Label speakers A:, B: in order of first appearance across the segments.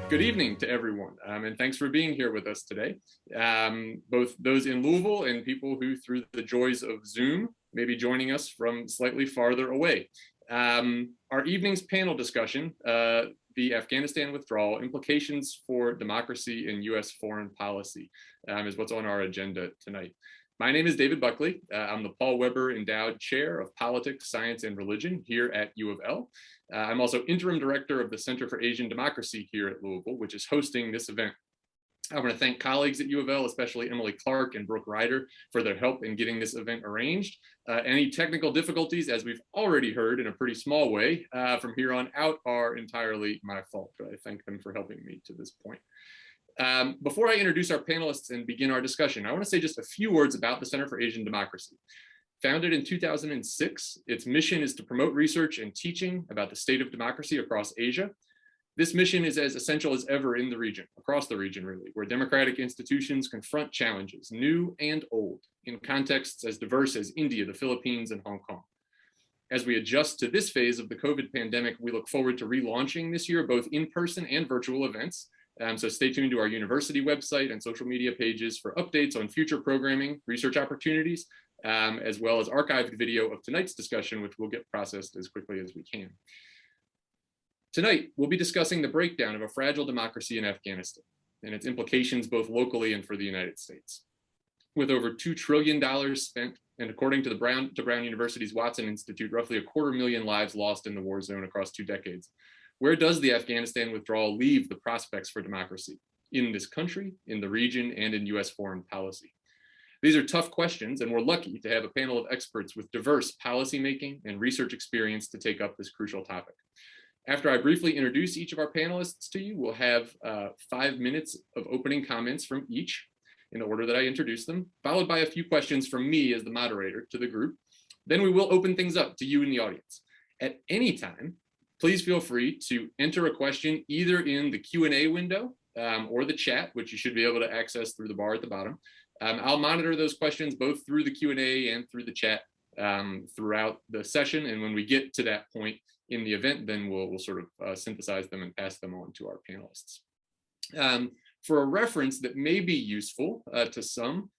A: Good evening to everyone, and thanks for being here with us today. Both those in Louisville and people who, through the joys of Zoom, may be joining us from slightly farther away. Our evening's panel discussion, the Afghanistan Withdrawal, Implications for Democracy and U.S. Foreign Policy, is what's on our agenda tonight. My name is David Buckley. I'm the Paul Weber Endowed Chair of Politics, Science, and Religion here at U of L. I'm also interim director of the Center for Asian Democracy here at Louisville, which is hosting this event. I want to thank colleagues at U of L, especially Emily Clark and Brooke Ryder, for their help in getting this event arranged. Any technical difficulties, as we've already heard in a pretty small way, from here on out are entirely my fault, but I thank them for helping me to this point. Before I introduce our panelists and begin our discussion, I want to say just a few words about the Center for Asian Democracy. Founded in 2006, its mission is to promote research and teaching about the state of democracy across Asia. This mission is as essential as ever in the region, across the region really, where democratic institutions confront challenges, new and old, in contexts as diverse as India, the Philippines, and Hong Kong. As we adjust to this phase of the COVID pandemic, we look forward to relaunching this year, both in-person and virtual events. So stay tuned to our university website and social media pages for updates on future programming, research opportunities, as well as archived video of tonight's discussion, which will get processed as quickly as we can. Tonight, we'll be discussing the breakdown of a fragile democracy in Afghanistan and its implications both locally and for the United States. With over $2 trillion spent, and according to Brown University's Watson Institute, roughly 250,000 lives lost in the war zone across 2 decades. Where does the Afghanistan withdrawal leave the prospects for democracy in this country, in the region, and in U.S. foreign policy? These are tough questions, and we're lucky to have a panel of experts with diverse policymaking and research experience to take up this crucial topic. After I briefly introduce each of our panelists to you, we'll have 5 minutes of opening comments from each in the order that I introduce them, followed by a few questions from me as the moderator to the group. Then we will open things up to you in the audience. At any time, please feel free to enter a question either in the Q&A window or the chat, which you should be able to access through the bar at the bottom. I'll monitor those questions both through the Q&A and through the chat throughout the session. And when we get to that point in the event, then we'll sort of synthesize them and pass them on to our panelists. For a reference that may be useful to some,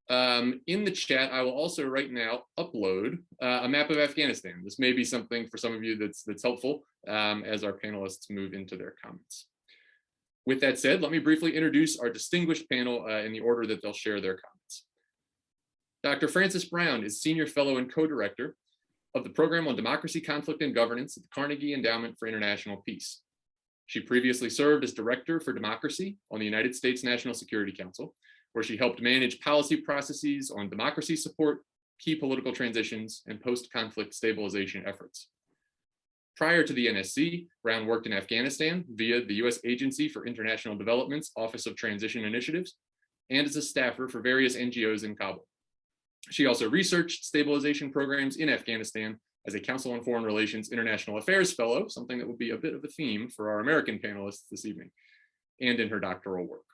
A: in the chat, I will also right now upload a map of Afghanistan. This may be something for some of you that's helpful as our panelists move into their comments. With that said, let me briefly introduce our distinguished panel in the order that they'll share their comments. Dr. Frances Brown is Senior Fellow and Co-Director of the Program on Democracy, Conflict, and Governance at the Carnegie Endowment for International Peace. She previously served as Director for Democracy on the United States National Security Council, where she helped manage policy processes on democracy support, key political transitions, and post-conflict stabilization efforts. Prior to the NSC, Brown worked in Afghanistan via the U.S. Agency for International Development's Office of Transition Initiatives, and as a staffer for various NGOs in Kabul. She also researched stabilization programs in Afghanistan as a Council on Foreign Relations International Affairs Fellow, something that will be a bit of a theme for our American panelists this evening, and in her doctoral work.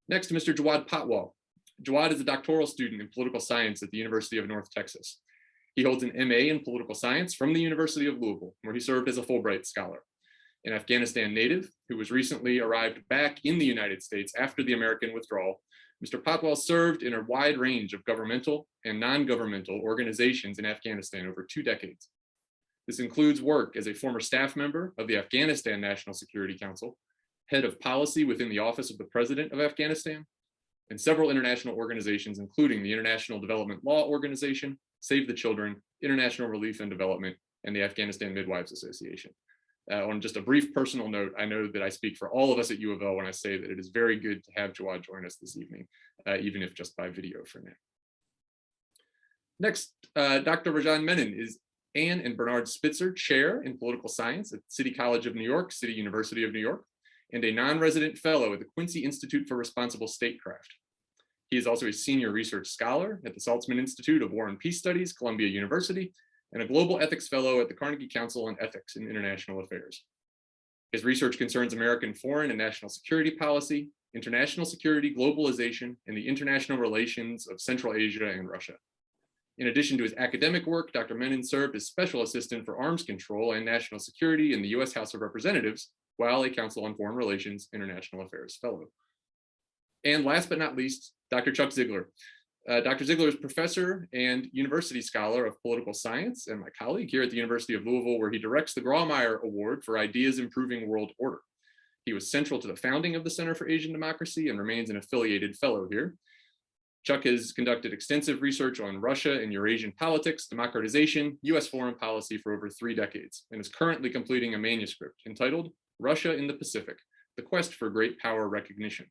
A: Next, Mr. Jawad Patwal. Jawad is a doctoral student in political science at the University of North Texas. He holds an MA in political science from the University of Louisville, where he served as a Fulbright scholar. An Afghanistan native who was recently arrived back in the United States after the American withdrawal, Mr. Patwal served in a wide range of governmental and non-governmental organizations in Afghanistan over 2 decades. This includes work as a former staff member of the Afghanistan National Security Council, head of policy within the Office of the President of Afghanistan, and several international organizations, including the International Development Law Organization, Save the Children, International Relief and Development, and the Afghanistan Midwives Association. On just a brief personal note, I know that I speak for all of us at U of L when I say that it is very good to have Jawad join us this evening, even if just by video for now. Next, Dr. Rajan Menon is Anne and Bernard Spitzer Chair in Political Science at City College of New York, City University of New York, and a non-resident fellow at the Quincy Institute for Responsible Statecraft. He is also a senior research scholar at the Saltzman Institute of War and Peace Studies, Columbia University, and a global ethics fellow at the Carnegie Council on Ethics in International Affairs. His research concerns American foreign and national security policy, international security, globalization, and the international relations of Central Asia and Russia. In addition to his academic work, Dr. Menon served as Special Assistant for Arms Control and National Security in the U.S. House of Representatives while a Council on Foreign Relations International Affairs Fellow. And last but not least, Dr. Chuck Ziegler. Dr. Ziegler is professor and university scholar of political science and my colleague here at the University of Louisville, where he directs the Grawemeyer Award for Ideas Improving World Order. He was central to the founding of the Center for Asian Democracy and remains an affiliated fellow here. Chuck has conducted extensive research on Russia and Eurasian politics, democratization, US foreign policy for over 3 decades, and is currently completing a manuscript entitled Russia in the Pacific, The Quest for Great Power Recognition.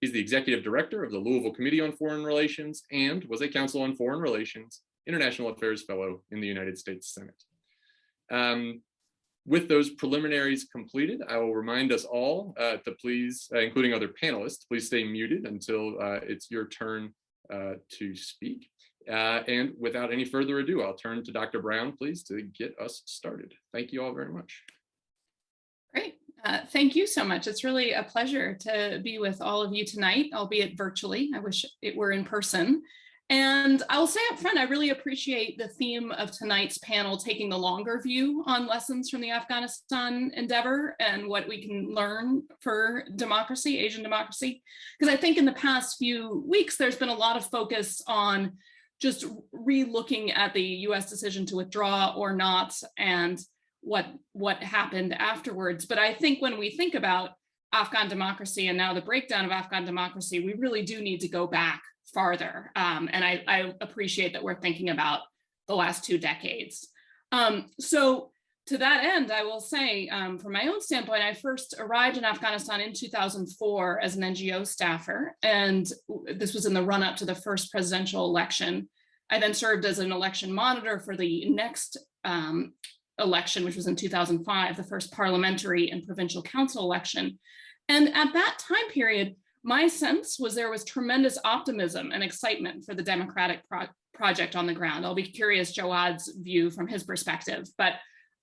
A: He's the executive director of the Louisville Committee on Foreign Relations and was a Council on Foreign Relations International Affairs Fellow in the United States Senate. With those preliminaries completed, I will remind us all to please, including other panelists, please stay muted until it's your turn to speak. And without any further ado, I'll turn to Dr. Brown, please, to get us started. Thank you all very much.
B: Great. Thank you so much. It's really a pleasure to be with all of you tonight, albeit virtually. I wish it were in person. And I'll say up front, I really appreciate the theme of tonight's panel taking the longer view on lessons from the Afghanistan endeavor and what we can learn for democracy, Asian democracy. Because I think in the past few weeks, there's been a lot of focus on just re-looking at the US decision to withdraw or not, and what happened afterwards. But I think when we think about Afghan democracy and now the breakdown of Afghan democracy, we really do need to go back farther. And I appreciate that we're thinking about the last 2 decades. So to that end, I will say, from my own standpoint, I first arrived in Afghanistan in 2004 as an NGO staffer, and this was in the run-up to the first presidential election. I then served as an election monitor for the next election, which was in 2005, the first parliamentary and provincial council election. And at that time period, my sense was there was tremendous optimism and excitement for the democratic project on the ground. I'll be curious Jawad's view from his perspective, but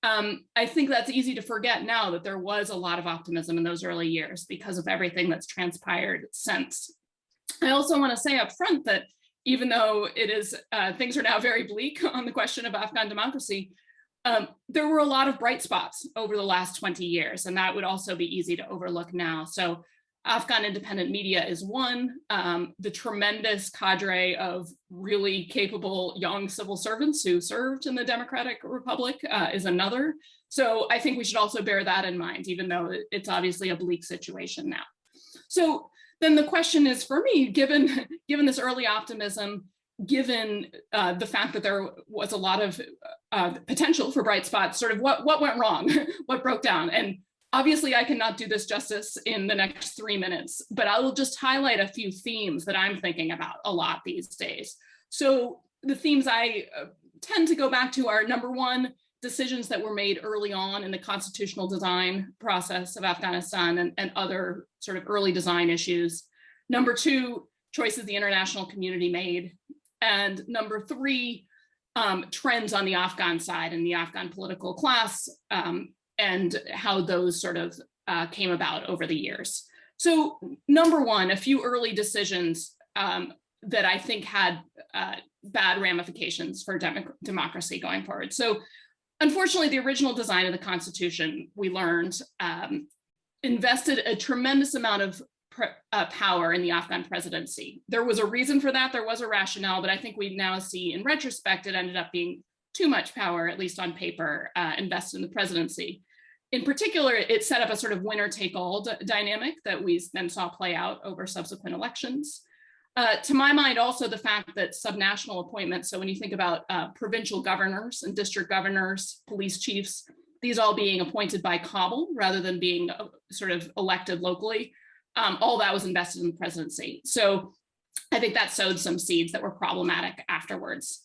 B: I think that's easy to forget now that there was a lot of optimism in those early years because of everything that's transpired since. I also want to say up front that even though it is, things are now very bleak on the question of Afghan democracy, there were a lot of bright spots over the last 20 years, and that would also be easy to overlook now. So Afghan independent media is one, the tremendous cadre of really capable young civil servants who served in the Democratic Republic is another. So I think we should also bear that in mind, even though it's obviously a bleak situation now. So then the question is for me, given this early optimism, given the fact that there was a lot of potential for bright spots, sort of what went wrong, what broke down? And obviously I cannot do this justice in the next 3 minutes, but I will just highlight a few themes that I'm thinking about a lot these days. So the themes I tend to go back to are, number one, decisions that were made early on in the constitutional design process of Afghanistan and other sort of early design issues. Number two, choices the international community made. And number three, trends on the Afghan side and the Afghan political class and how those sort of came about over the years. So number one, a few early decisions that I think had bad ramifications for democracy going forward. So unfortunately, the original design of the Constitution, we learned, invested a tremendous amount of power in the Afghan presidency. There was a reason for that, there was a rationale, but I think we now see in retrospect, it ended up being too much power, at least on paper, invested in the presidency. In particular, it set up a sort of winner-take-all dynamic that we then saw play out over subsequent elections. To my mind, also the fact that subnational appointments, so when you think about provincial governors and district governors, police chiefs, these all being appointed by Kabul rather than being sort of elected locally, all that was invested in the presidency. So I think that sowed some seeds that were problematic afterwards.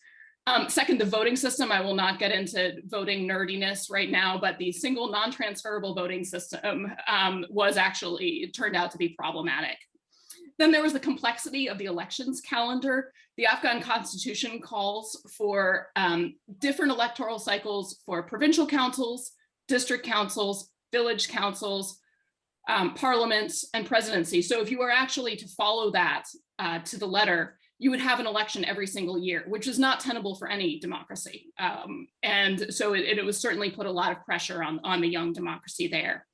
B: Second, the voting system. I will not get into voting nerdiness right now, but the single non-transferable voting system was actually, it turned out to be problematic. Then there was the complexity of the elections calendar. The Afghan constitution calls for different electoral cycles for provincial councils, district councils, village councils, parliaments, and presidency. So if you were actually to follow that to the letter, you would have an election every single year, which is not tenable for any democracy. And so it was certainly put a lot of pressure on the young democracy there.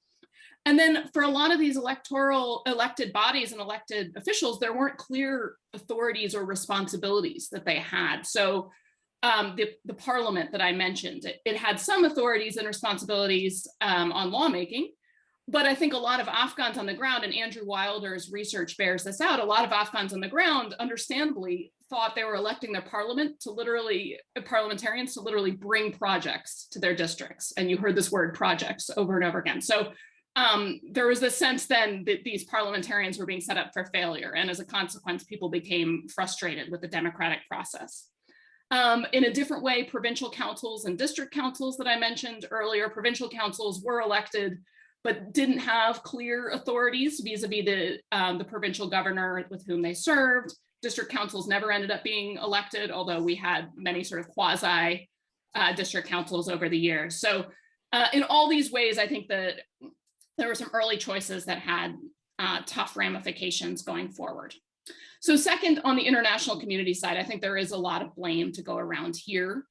B: And then for a lot of these elected bodies and elected officials, there weren't clear authorities or responsibilities that they had. So the parliament that I mentioned, it had some authorities and responsibilities on lawmaking, but I think a lot of Afghans on the ground, and Andrew Wilder's research bears this out, a lot of Afghans on the ground understandably thought they were electing their parliamentarians to literally bring projects to their districts. And you heard this word projects over and over again. So there was this sense then that these parliamentarians were being set up for failure. And as a consequence, people became frustrated with the democratic process. In a different way, provincial councils and district councils that I mentioned earlier, provincial councils were elected, but didn't have clear authorities vis-a-vis the provincial governor with whom they served. District councils never ended up being elected, although we had many sort of quasi district councils over the years. So in all these ways, I think that there were some early choices that had tough ramifications going forward. So second, on the international community side, I think there is a lot of blame to go around here.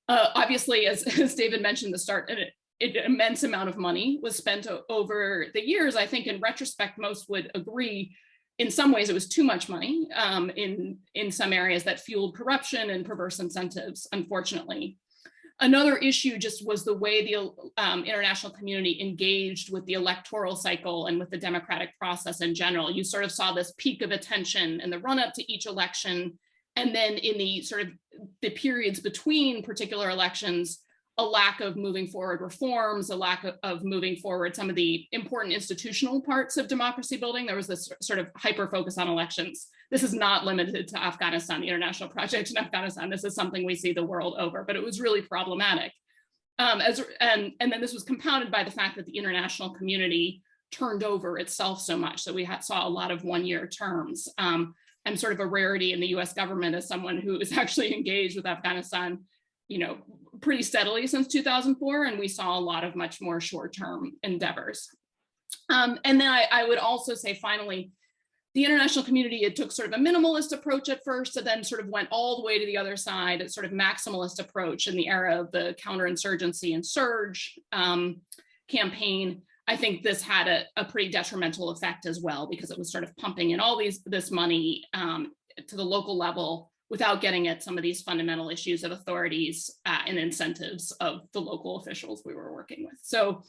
B: Obviously, as David mentioned at the start, an immense amount of money was spent over the years. I think in retrospect, most would agree in some ways it was too much money in some areas that fueled corruption and perverse incentives, unfortunately. Another issue just was the way the international community engaged with the electoral cycle and with the democratic process in general. You sort of saw this peak of attention in the run-up to each election, and then in the sort of the periods between particular elections, a lack of moving forward reforms, a lack of moving forward some of the important institutional parts of democracy building. There was this sort of hyper focus on elections. This is not limited to Afghanistan, the international project in Afghanistan. This is something we see the world over, but it was really problematic. And then this was compounded by the fact that the international community turned over itself so much. So we saw a lot of one-year terms. I'm sort of a rarity in the US government as someone who is actually engaged with Afghanistan, pretty steadily since 2004, and we saw a lot of much more short-term endeavors. And then I would also say, finally, the international community, it took sort of a minimalist approach at first, and then sort of went all the way to the other side, a sort of maximalist approach in the era of the counterinsurgency and surge campaign. I think this had a pretty detrimental effect as well, because it was sort of pumping in all this money to the local level without getting at some of these fundamental issues of authorities and incentives of the local officials we were working with. So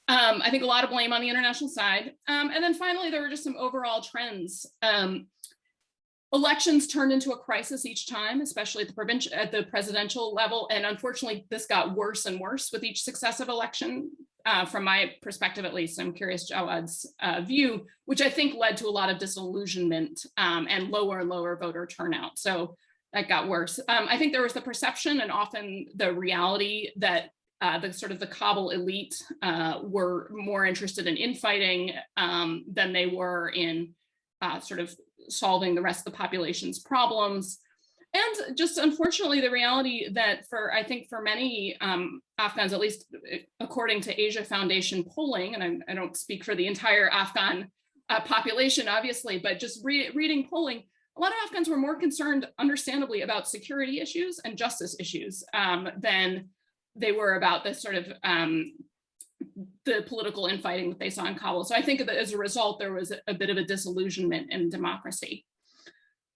B: I think a lot of blame on the international side. And then finally, there were just some overall trends. Elections turned into a crisis each time, especially at the presidential level. And unfortunately, this got worse and worse with each successive election. From my perspective, at least, I'm curious Jawad's view, which I think led to a lot of disillusionment and lower and lower voter turnout. So that got worse. I think there was the perception and often the reality that the Kabul elite were more interested in infighting than they were in sort of solving the rest of the population's problems. And just unfortunately, the reality that I think for many Afghans, at least according to Asia Foundation polling, and I don't speak for the entire Afghan population, obviously, but just reading polling, a lot of Afghans were more concerned, understandably, about security issues and justice issues than they were about this sort of the political infighting that they saw in Kabul. So I think that as a result, there was a bit of a disillusionment in democracy.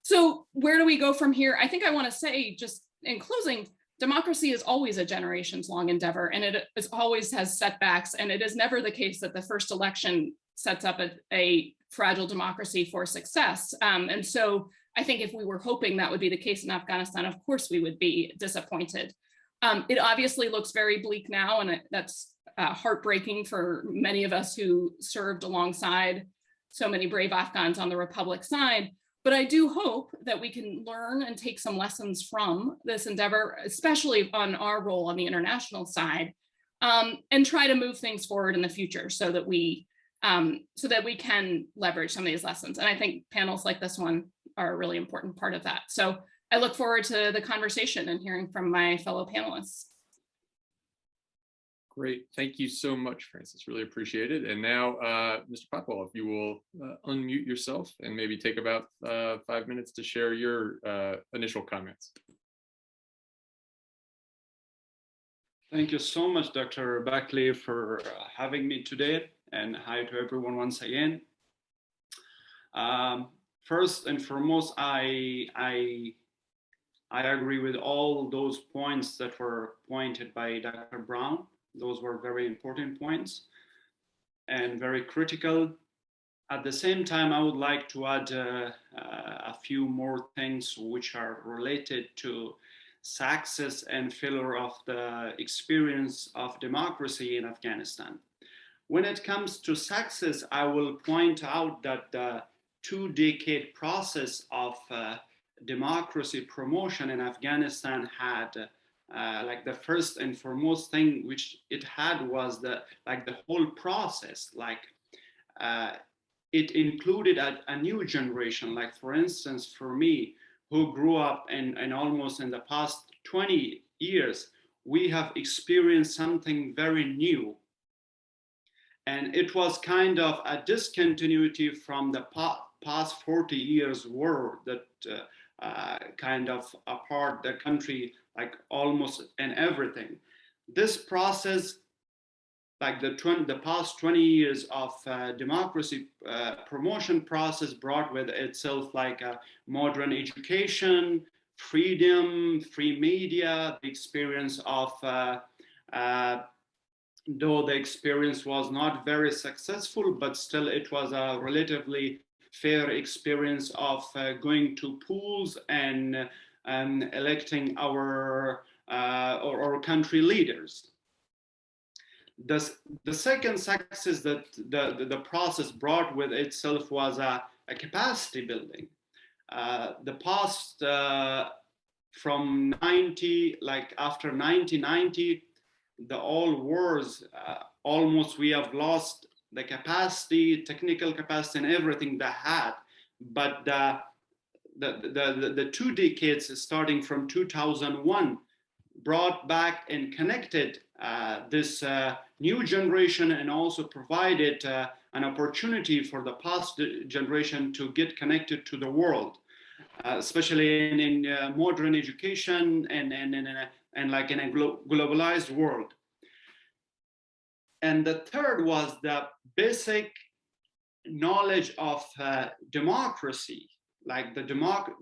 B: So where do we go from here? I think I want to say, just in closing, democracy is always a generations-long endeavor, and it always has setbacks, and it is never the case that the first election sets up a fragile democracy for success. And so I think if we were hoping that would be the case in Afghanistan, of course we would be disappointed. It obviously looks very bleak now, and that's heartbreaking for many of us who served alongside so many brave Afghans on the Republic side. But I do hope that we can learn and take some lessons from this endeavor, especially on our role on the international side, and try to move things forward in the future so that we can leverage some of these lessons. And I think panels like this one are a really important part of that. So I look forward to the conversation and hearing from my fellow panelists.
A: Great. Thank you so much, Frances. Really appreciate it. And now, Mr. Patwal, if you will unmute yourself and maybe take about 5 minutes to share your initial comments.
C: Thank you so much, Dr. Buckley, for having me today. and hi to everyone once again. First and foremost, I agree with all those points that were pointed by Dr. Brown. Those were very important points and very critical. At the same time, I would like to add a few more things which are related to success and failure of the experience of democracy in Afghanistan. When it comes to success, I will point out that the 2-decade process of democracy promotion in Afghanistan had like the first and foremost thing which it had was the whole process. It included a new generation. Like for instance, for me, who grew up in almost in the past 20 years, we have experienced something very new. And it was kind of a discontinuity from the past 40 years war that kind of apart the country, like almost in everything. This process, like the past 20 years of democracy promotion process brought with itself like a modern education, freedom, free media, the experience of, though the experience was not very successful, but still it was a relatively fair experience of going to polls and electing our country leaders. The second success that the process brought with itself was a capacity building. The past from after 1990, the all wars, almost we have lost the capacity, technical capacity, and everything they had. But the 2 decades starting from 2001 brought back and connected this new generation and also provided an opportunity for the past generation to get connected to the world, especially in modern education and like in a globalized world. And the third was the basic knowledge of democracy, like the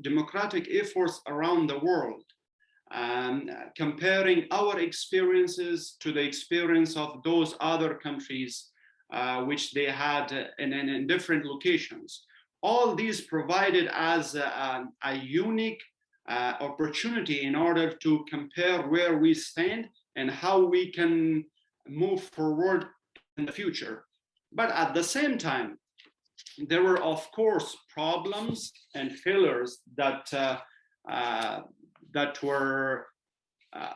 C: democratic efforts around the world. Comparing our experiences to the experience of those other countries which they had in different locations. All these provided as a unique opportunity in order to compare where we stand and how we can move forward in the future. But at the same time, there were of course problems and failures that were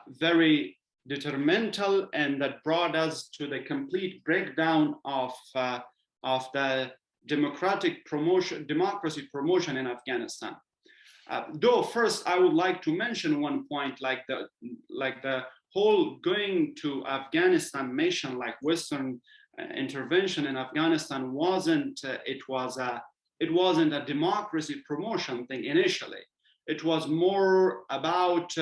C: very detrimental and that brought us to the complete breakdown of the democracy promotion in Afghanistan. Though first I would like to mention one point, like the whole going to Afghanistan mission, like Western intervention in Afghanistan wasn't a democracy promotion thing initially. It was more about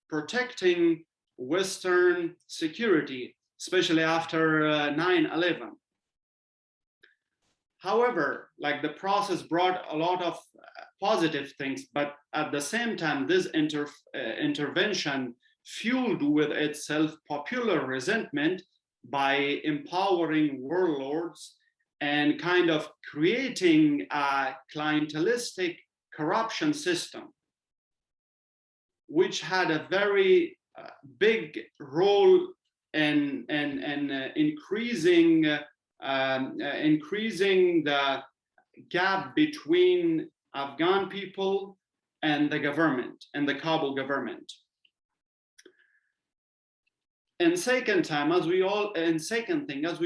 C: protecting Western security, especially after 9/11. However, like the process brought a lot of positive things, but at the same time, this intervention fueled with itself popular resentment by empowering warlords and kind of creating a clientelistic corruption system, which had a very big role in increasing the gap between Afghan people and the government and the Kabul government. And second thing, as we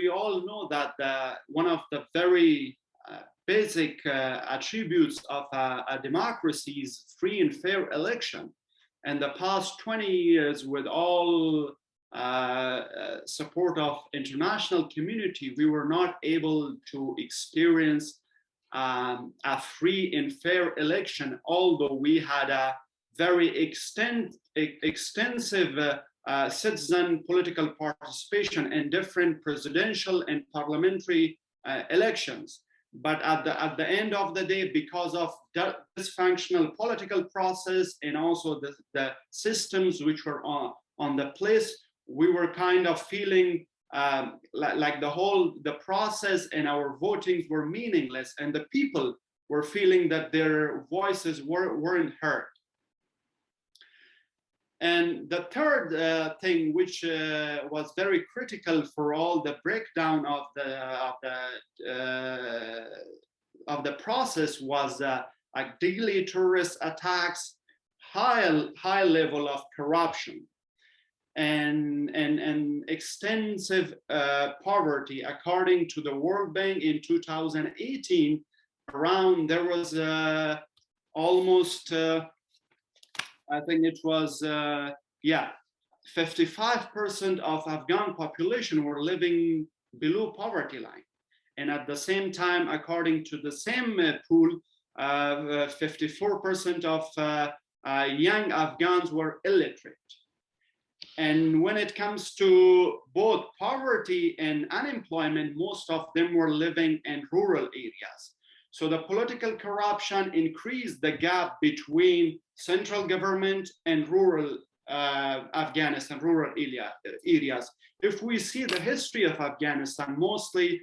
C: all know, that one of the very basic attributes of a democracy is free and fair election. And the past 20 years, with all support of international community, we were not able to experience a free and fair election, although we had a very extensive citizen political participation in different presidential and parliamentary elections. But at the end of the day, because of the dysfunctional political process and also the systems which were on the place, we were kind of feeling like the process and our votings were meaningless, and the people were feeling that their voices weren't heard. And the third thing, which was very critical for all the breakdown of the process, was like daily terrorist attacks, high level of corruption, and extensive poverty. According to the World Bank in 2018, there was almost I think it was 55% of Afghan population were living below poverty line, and at the same time, according to the same pool, 54% of young Afghans were illiterate. And when it comes to both poverty and unemployment, most of them were living in rural areas. So the political corruption increased the gap between central government and rural Afghanistan, rural areas. If we see the history of Afghanistan, mostly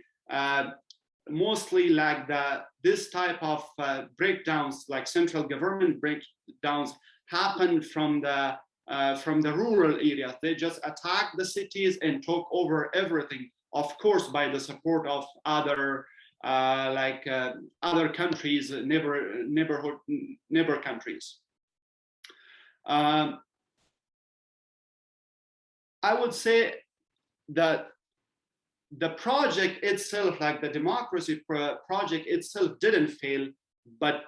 C: like this type of breakdowns, like central government breakdowns, happened from the rural areas. They just attacked the cities and took over everything, of course, by the support of other other countries, neighbor countries. I would say that the project itself, like the democracy project itself, didn't fail, but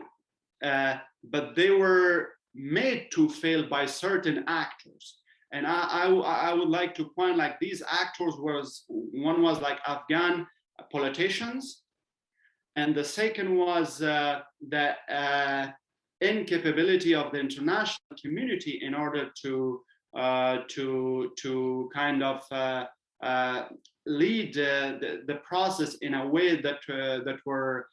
C: they were made to fail by certain actors. And I would like to point, like, these actors one was like Afghan politicians, and the second was the incapability of the international community in order to kind of lead the process in a way that were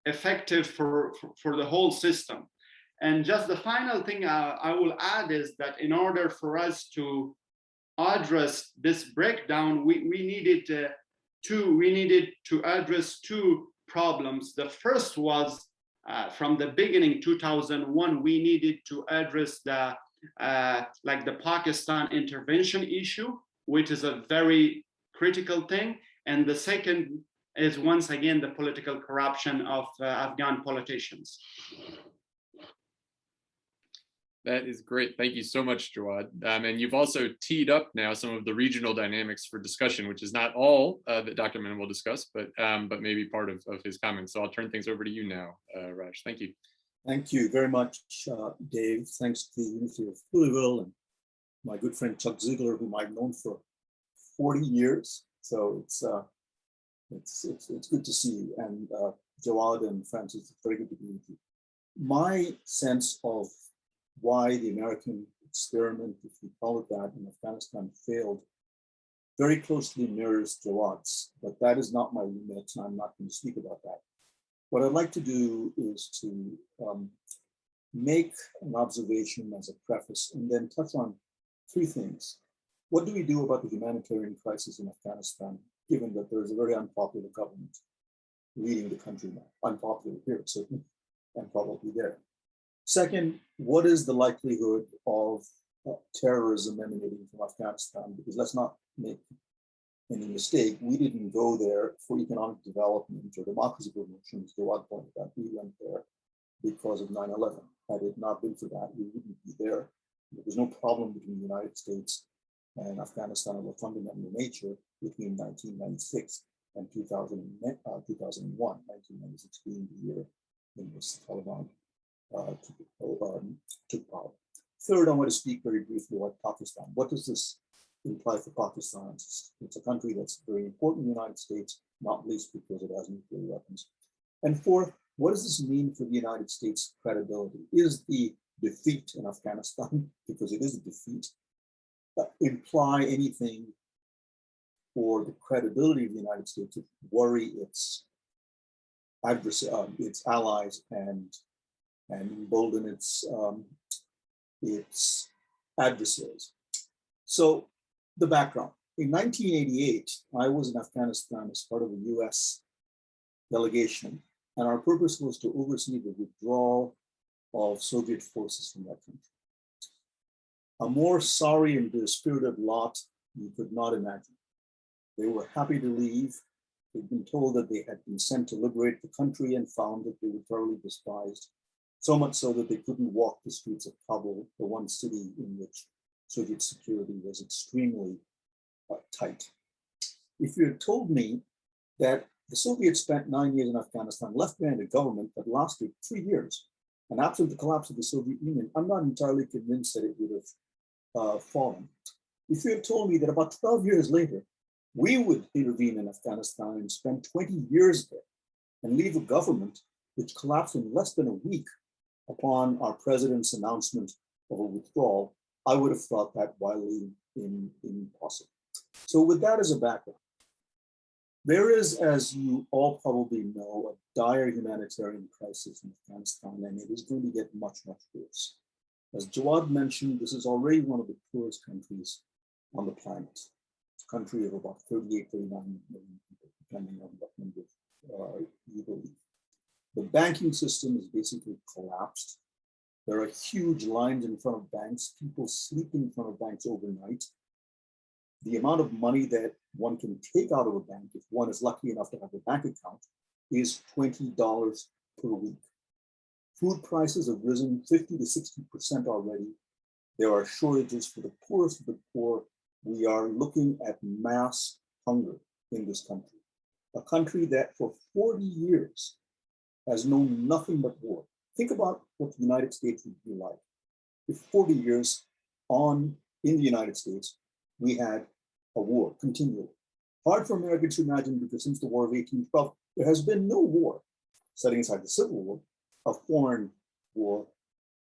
C: effective for the whole system. And just the final thing I will add is that in order for us to address this breakdown, we needed to address two problems. The first was from the beginning, 2001, we needed to address the Pakistan intervention issue, which is a very critical thing. And the second is, once again, the political corruption of Afghan politicians.
A: That is great. Thank you so much, Jawad. And you've also teed up now some of the regional dynamics for discussion, which is not all that Dr. Menon will discuss, but maybe part of his comments. So I'll turn things over to you now, Raj. Thank you.
D: Thank you very much, Dave. Thanks to the University of Louisville and my good friend Chuck Ziegler, whom I've known for 40 years. So it's good to see you. And Jawad and Francis, it's very good to be with you. My sense of why the American experiment, if you call it that, in Afghanistan failed very closely mirrors Jawad's, but that is not my remit, and I'm not going to speak about that. What I'd like to do is to make an observation as a preface and then touch on three things. What do we do about the humanitarian crisis in Afghanistan, given that there is a very unpopular government leading the country now? Unpopular here, certainly, and probably there. Second, what is the likelihood of terrorism emanating from Afghanistan? Because let's not make any mistake, we didn't go there for economic development or democracy promotion, as Jawad pointed out. We went there because of 9/11. Had it not been for that, we wouldn't be there. There was no problem between the United States and Afghanistan of a fundamental nature between 1996 and 2001, 1996 being the year in which the Taliban took power. Third, I want to speak very briefly about Pakistan. What does this imply for Pakistan? It's a country that's very important in the United States, not least because it has nuclear weapons. And fourth, what does this mean for the United States' credibility? Is the defeat in Afghanistan, because it is a defeat, imply anything for the credibility of the United States to worry its its allies and embolden its adversaries. So the background. In 1988, I was in Afghanistan as part of a US delegation, and our purpose was to oversee the withdrawal of Soviet forces from that country. A more sorry and dispirited lot you could not imagine. They were happy to leave. They'd been told that they had been sent to liberate the country and found that they were thoroughly despised, so much so that they couldn't walk the streets of Kabul, the one city in which Soviet security was extremely tight. If you had told me that the Soviets spent 9 years in Afghanistan, left behind a government that lasted 3 years, and after the collapse of the Soviet Union, I'm not entirely convinced that it would have fallen. If you had told me that about 12 years later, we would intervene in Afghanistan and spend 20 years there and leave a government which collapsed in less than a week upon our president's announcement of a withdrawal, I would have thought that wildly impossible. So with that as a background, there is, as you all probably know, a dire humanitarian crisis in Afghanistan, and it is going to get much, much worse. As Jawad mentioned, this is already one of the poorest countries on the planet. It's a country of about 38, 39 million people, depending on what number you believe. The banking system is basically collapsed. There are huge lines in front of banks, people sleeping in front of banks overnight. The amount of money that one can take out of a bank, if one is lucky enough to have a bank account, is $20 per week. Food prices have risen 50 to 60% already. There are shortages for the poorest of the poor. We are looking at mass hunger in this country, a country that for 40 years has known nothing but war. Think about what the United States would be like if 40 years on in the United States, we had a war continually. Hard for Americans to imagine, because since the War of 1812, there has been no war, setting aside the Civil War, a foreign war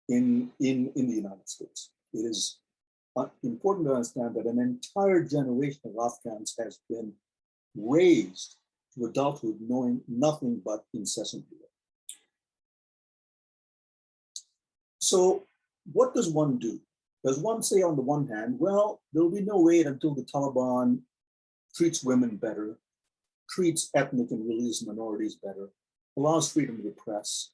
D: in the United States. It is important to understand that an entire generation of Afghans has been raised to adulthood knowing nothing but incessant war. So what does one do? Does one say on the one hand, well, there'll be no wait until the Taliban treats women better, treats ethnic and religious minorities better, allows freedom of the press?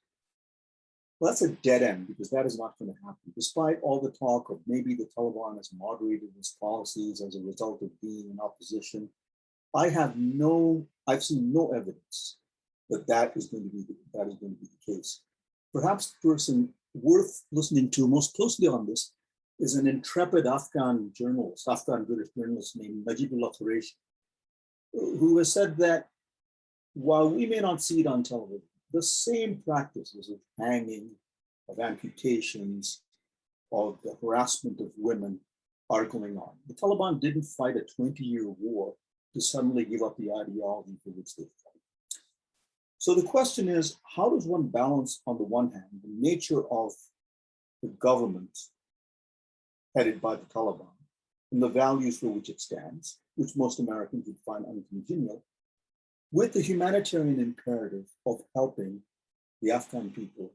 D: Well, that's a dead end, because that is not going to happen. Despite all the talk of maybe the Taliban has moderated its policies as a result of being in opposition, I've seen no evidence that is going to be the case. Perhaps the person worth listening to most closely on this is an intrepid Afghan British journalist named Najibullah Qureshi, who has said that while we may not see it on television, the same practices of hanging, of amputations, of the harassment of women are going on. The Taliban didn't fight a 20-year war to suddenly give up the ideology for which they fought. So the question is, how does one balance, on the one hand, the nature of the government headed by the Taliban and the values for which it stands, which most Americans would find uncongenial, with the humanitarian imperative of helping the Afghan people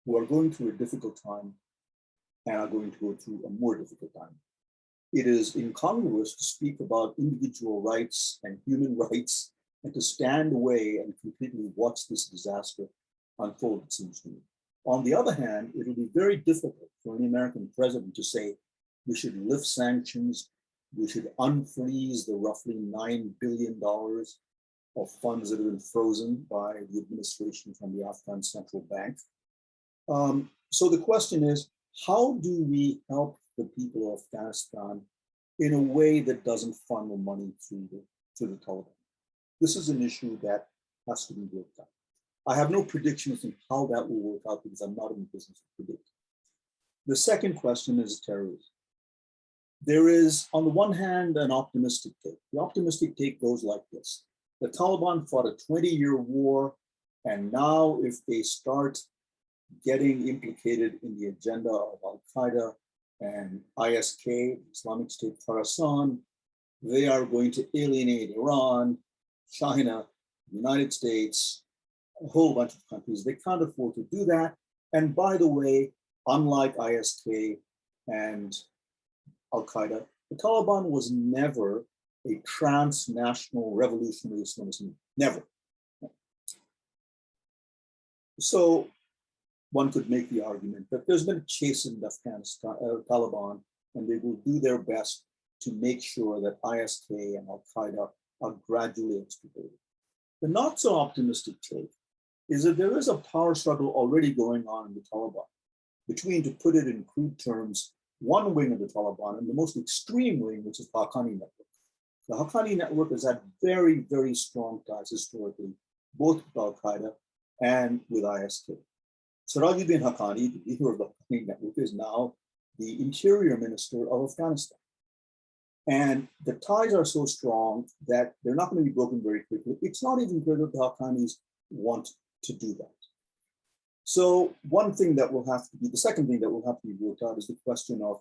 D: who are going through a difficult time and are going to go through a more difficult time. It is incongruous to speak about individual rights and human rights and to stand away and completely watch this disaster unfold, it seems to me. On the other hand, it will be very difficult for an American president to say, we should lift sanctions, we should unfreeze the roughly $9 billion of funds that have been frozen by the administration from the Afghan Central Bank. So the question is, how do we help the people of Afghanistan in a way that doesn't funnel money to the Taliban? This is an issue that has to be worked out. I have no predictions on how that will work out because I'm not in the business of predicting. The second question is terrorism. There is, on the one hand, an optimistic take. The optimistic take goes like this. The Taliban fought a 20-year war, and now if they start getting implicated in the agenda of Al-Qaeda and ISK, Islamic State Khorasan. They are going to alienate Iran, China, the United States, a whole bunch of countries. They can't afford to do that. And by the way, unlike ISK and Al-Qaeda, the Taliban was never a transnational revolutionary Islamist, never. So one could make the argument that there's been a chastened Afghanistan, Taliban, and they will do their best to make sure that ISK and Al-Qaeda are gradually extirpated. The not so optimistic take is that there is a power struggle already going on in the Taliban between, to put it in crude terms, one wing of the Taliban and the most extreme wing, which is the Haqqani network. The Haqqani network has had very, very strong ties historically, both with Al-Qaeda and with ISK. Sirajuddin Haqqani, the leader of the Haqqani network, is now the interior minister of Afghanistan. And the ties are so strong that they're not going to be broken very quickly. It's not even clear that the Haqqanis want to do that. So one thing that will have to be, the second thing that will have to be worked out is the question of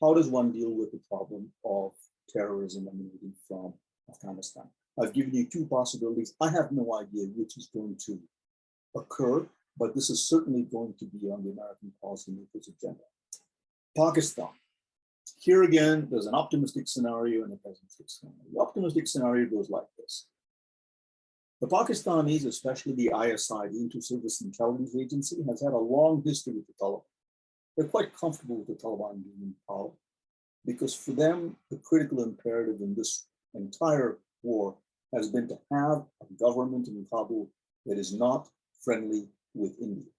D: how does one deal with the problem of terrorism emanating from Afghanistan? I've given you two possibilities. I have no idea which is going to occur, but this is certainly going to be on the American policymakers' agenda. Pakistan. Here again, there's an optimistic scenario and a pessimistic scenario. The optimistic scenario goes like this. The Pakistanis, especially the ISI, the Inter-Service Intelligence Agency, has had a long history with the Taliban. They're quite comfortable with the Taliban being in power because for them, the critical imperative in this entire war has been to have a government in Kabul that is not friendly with India.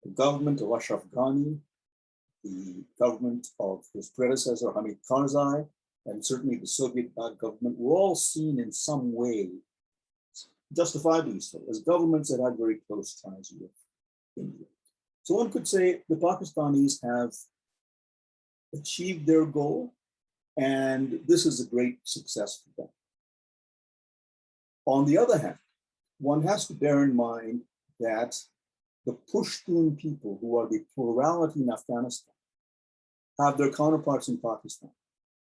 D: The government of Ashraf Ghani, the government of his predecessor, Hamid Karzai, and certainly the Soviet-backed government were all seen in some way, justifiably so, as governments that had very close ties with India. So one could say the Pakistanis have achieved their goal, and this is a great success for them. On the other hand, one has to bear in mind that the Pushtun people, who are the plurality in Afghanistan, have their counterparts in Pakistan.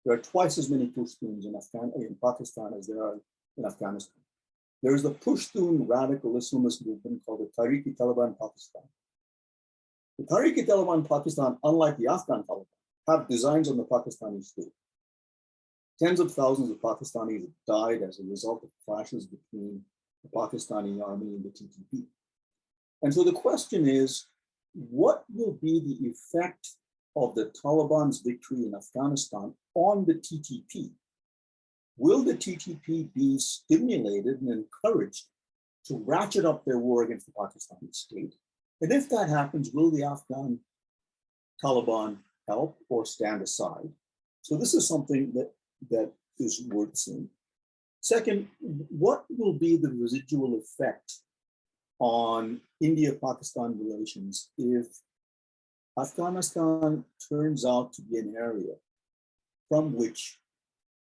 D: There are twice as many Pashtuns in Pakistan as there are in Afghanistan. There is the Pushtun radical Islamist movement called the Tehrik-e-Taliban Pakistan. The Tehrik-e-Taliban Pakistan, unlike the Afghan Taliban, have designs on the Pakistani state. Tens of thousands of Pakistanis have died as a result of clashes between the Pakistani army and the TTP. And so the question is, what will be the effect of the Taliban's victory in Afghanistan on the TTP? Will the TTP be stimulated and encouraged to ratchet up their war against the Pakistani state? And if that happens, will the Afghan Taliban help or stand aside? So this is something that is worth seeing. Second, what will be the residual effect on India-Pakistan relations if Afghanistan turns out to be an area from which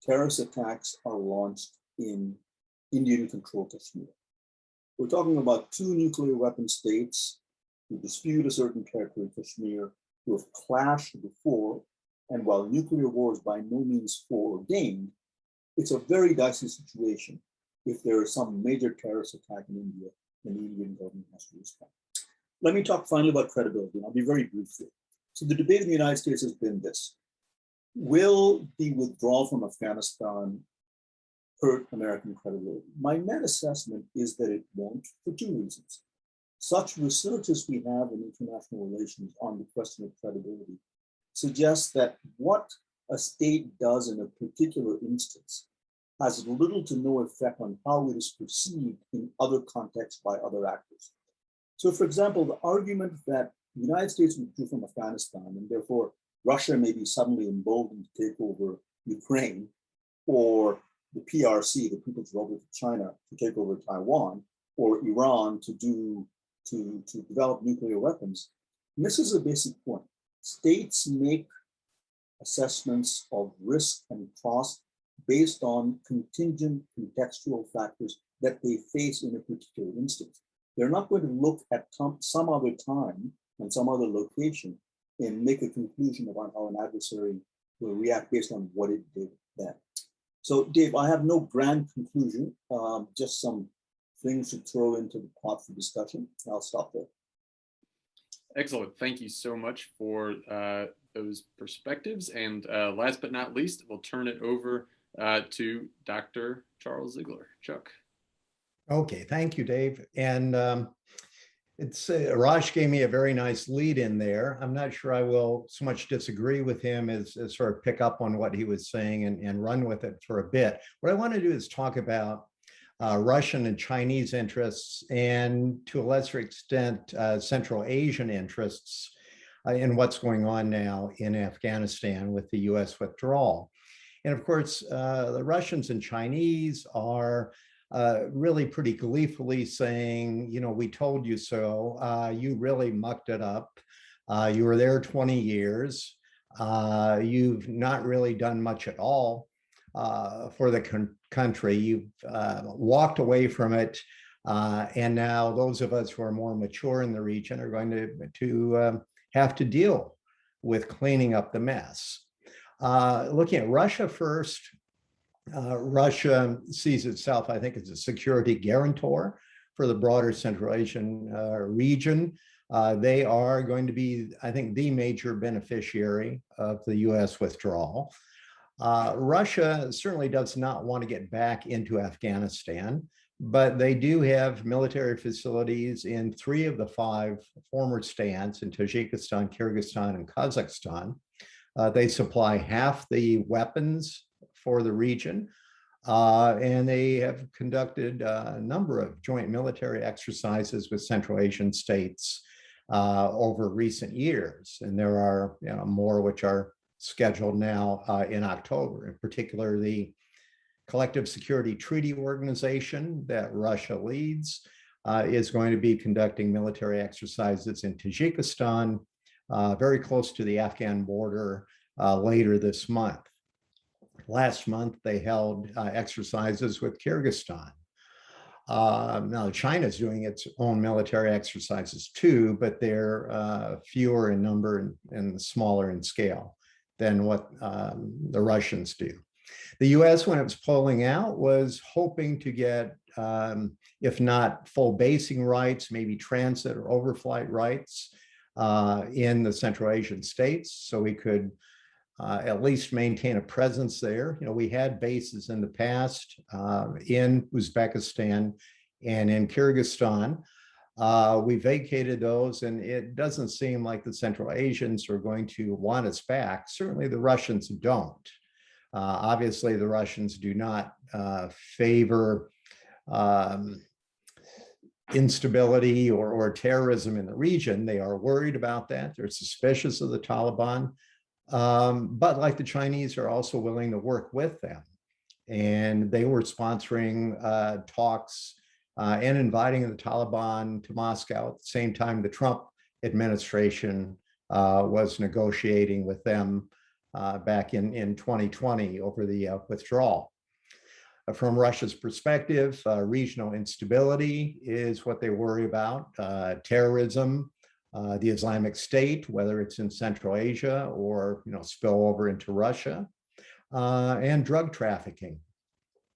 D: terrorist attacks are launched in Indian-controlled Kashmir? We're talking about two nuclear weapon states who dispute a certain territory, Kashmir, who have clashed before, and while nuclear war is by no means foreordained, it's a very dicey situation if there is some major terrorist attack in India and the Indian government has to respond. Let me talk finally about credibility, and I'll be very brief here. So the debate in the United States has been this: will the withdrawal from Afghanistan hurt American credibility? My net assessment is that it won't, for two reasons. Such research as we have in international relations on the question of credibility suggests that what a state does in a particular instance has little to no effect on how it is perceived in other contexts by other actors. So for example, the argument that the United States withdrew from Afghanistan and therefore Russia may be suddenly emboldened to take over Ukraine, or the PRC, the People's Republic of China, to take over Taiwan, or Iran to develop nuclear weapons, misses a basic point. States make assessments of risk and cost based on contingent contextual factors that they face in a particular instance. They're not going to look at some other time and some other location and make a conclusion about how an adversary will react based on what it did then. So, Dave, I have no grand conclusion, just some things to throw into the pot for discussion. I'll stop there.
A: Excellent. Thank you so much for those perspectives. And last but not least, we'll turn it over to Dr. Charles Ziegler. Chuck.
E: Okay, thank you, Dave. And Raj gave me a very nice lead in there. I'm not sure I will so much disagree with him as sort of pick up on what he was saying and run with it for a bit. What I want to do is talk about Russian and Chinese interests, and to a lesser extent, Central Asian interests in what's going on now in Afghanistan with the US withdrawal. And of course, the Russians and Chinese are really pretty gleefully saying, you know, we told you so. You really mucked it up. You were there 20 years. You've not really done much at all for the country. You've walked away from it. And now those of us who are more mature in the region are going to have to deal with cleaning up the mess. Looking at Russia first, Russia sees itself, I think, as a security guarantor for the broader Central Asian region. They are going to be, I think, the major beneficiary of the US withdrawal. Russia certainly does not want to get back into Afghanistan, but they do have military facilities in 3 of the 5 former stands in Tajikistan, Kyrgyzstan, and Kazakhstan. They supply half the weapons for the region, and they have conducted a number of joint military exercises with Central Asian states over recent years, and there are more which are scheduled now in October. In particular, the Collective Security Treaty Organization that Russia leads is going to be conducting military exercises in Tajikistan, very close to the Afghan border later this month. Last month, they held exercises with Kyrgyzstan. Now, China's doing its own military exercises too, but they're fewer in number and smaller in scale than what the Russians do. The US, when it was pulling out, was hoping to get, if not full basing rights, maybe transit or overflight rights in the Central Asian states, so we could at least maintain a presence there. You know, we had bases in the past in Uzbekistan and in Kyrgyzstan. We vacated those, and it doesn't seem like the Central Asians are going to want us back. Certainly the Russians don't. Obviously, the Russians do not favor instability or terrorism in the region. They are worried about that. They're suspicious of the Taliban. But like the Chinese, are also willing to work with them. And they were sponsoring talks and inviting the Taliban to Moscow at the same time the Trump administration was negotiating with them back in 2020 over the withdrawal. From Russia's perspective, regional instability is what they worry about. Terrorism, the Islamic State, whether it's in Central Asia or spill over into Russia, and drug trafficking,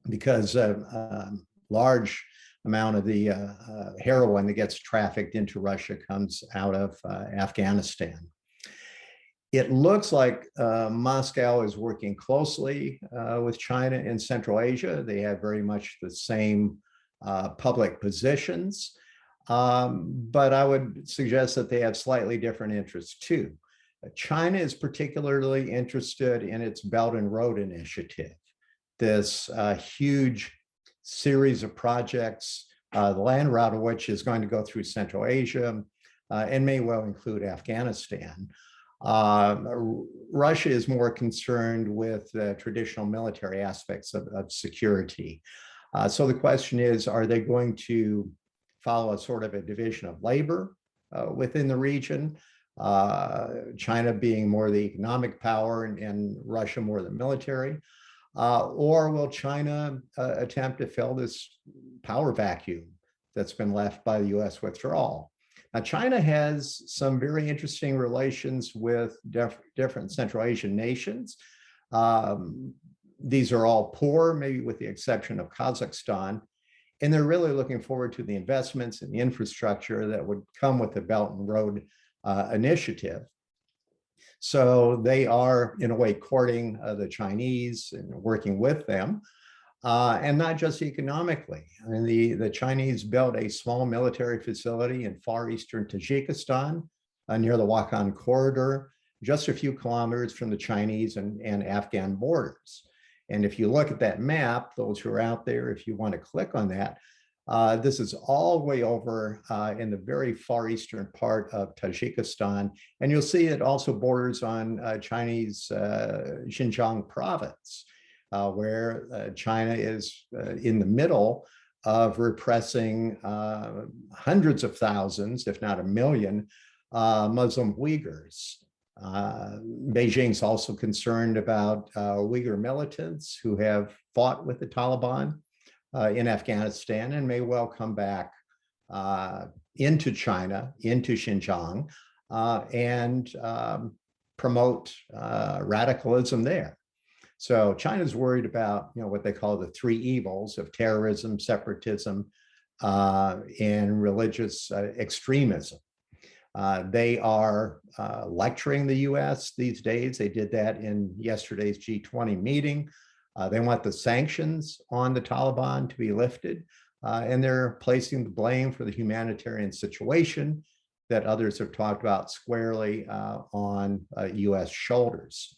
E: because a large amount of the heroin that gets trafficked into Russia comes out of Afghanistan. It looks like Moscow is working closely with China in Central Asia. They have very much the same public positions. But I would suggest that they have slightly different interests too. China is particularly interested in its Belt and Road Initiative, this huge series of projects, the land route of which is going to go through Central Asia and may well include Afghanistan. Russia is more concerned with the traditional military aspects of security. So the question is, are they going to follow a sort of a division of labor within the region, China being more the economic power and Russia more the military? Or will China attempt to fill this power vacuum that's been left by the US withdrawal. Now, China has some very interesting relations with different Central Asian nations. These are all poor, maybe with the exception of Kazakhstan. And they're really looking forward to the investments and the infrastructure that would come with the Belt and Road Initiative. So they are, in a way, courting the Chinese and working with them, and not just economically. I mean, the Chinese built a small military facility in far eastern Tajikistan near the Wakhan corridor, just a few kilometers from the Chinese and Afghan borders. And if you look at that map, those who are out there, if you want to click on that, this is all the way over in the very far eastern part of Tajikistan. And you'll see it also borders on Chinese Xinjiang province, where China is in the middle of repressing hundreds of thousands, if not 1 million, Muslim Uyghurs. Beijing's also concerned about Uyghur militants who have fought with the Taliban in Afghanistan and may well come back into China, into Xinjiang, and promote radicalism there. So China's worried about, what they call the three evils of terrorism, separatism, and religious extremism. They are lecturing the US these days. They did that in yesterday's G20 meeting. They want the sanctions on the Taliban to be lifted, and they're placing the blame for the humanitarian situation that others have talked about squarely on US shoulders.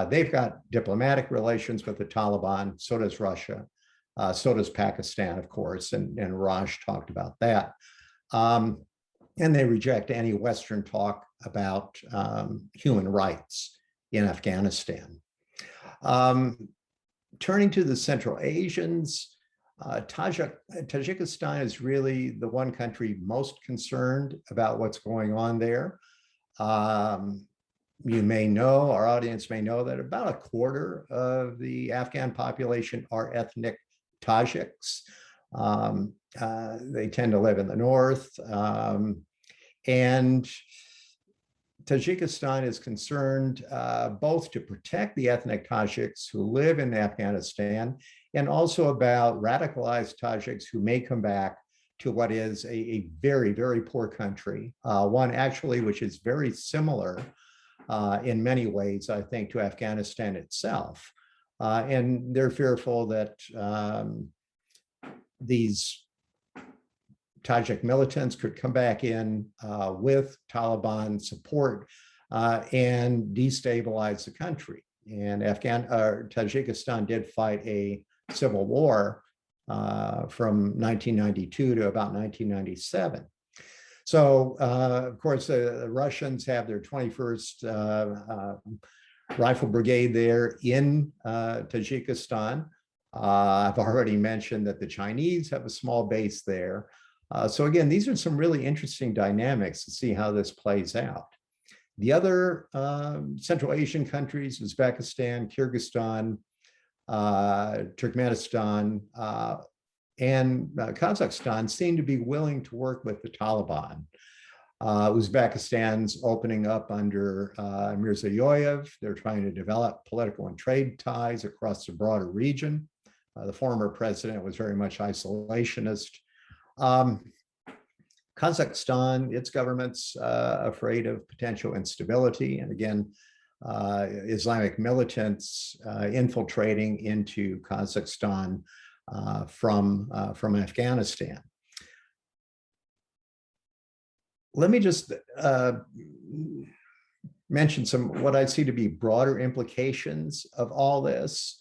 E: They've got diplomatic relations with the Taliban, so does Russia, so does Pakistan, of course, and Raj talked about that. And they reject any Western talk about human rights in Afghanistan. Turning to the Central Asians, Tajikistan is really the one country most concerned about what's going on there. You may know, our audience may know, that about a quarter of the Afghan population are ethnic Tajiks. They tend to live in the north. And Tajikistan is concerned both to protect the ethnic Tajiks who live in Afghanistan and also about radicalized Tajiks who may come back to what is a very, very poor country, one actually which is very similar in many ways, I think, to Afghanistan itself. And they're fearful that these Tajik militants could come back in with Taliban support and destabilize the country. And Tajikistan did fight a civil war from 1992 to about 1997. So, of course, the Russians have their 21st Rifle Brigade there in Tajikistan. I've already mentioned that the Chinese have a small base there. So again, these are some really interesting dynamics to see how this plays out. The other Central Asian countries, Uzbekistan, Kyrgyzstan, Turkmenistan, and Kazakhstan, seem to be willing to work with the Taliban. Uzbekistan's opening up under Mirziyoyev. They're trying to develop political and trade ties across the broader region. The former president was very much isolationist. Kazakhstan, its government's afraid of potential instability. And again, Islamic militants infiltrating into Kazakhstan from Afghanistan. Let me just mention what I see to be broader implications of all this.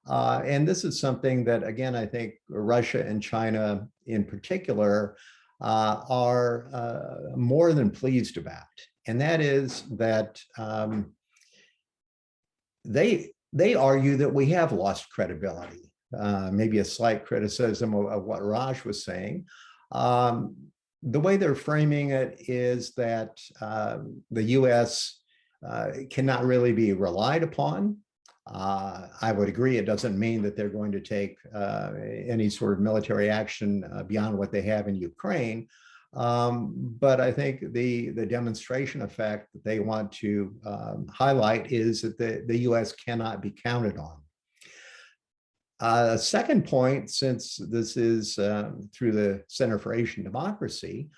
E: And this is something that, again, I think Russia and China in particular are more than pleased about. And that is that they argue that we have lost credibility, maybe a slight criticism of what Raj was saying. The way they're framing it is that the US cannot really be relied upon I would agree. It doesn't mean that they're going to take any sort of military action beyond what they have in Ukraine. But I think the demonstration effect that they want to highlight is that the U.S. cannot be counted on. Second point, since this is through the Center for Asian Democracy,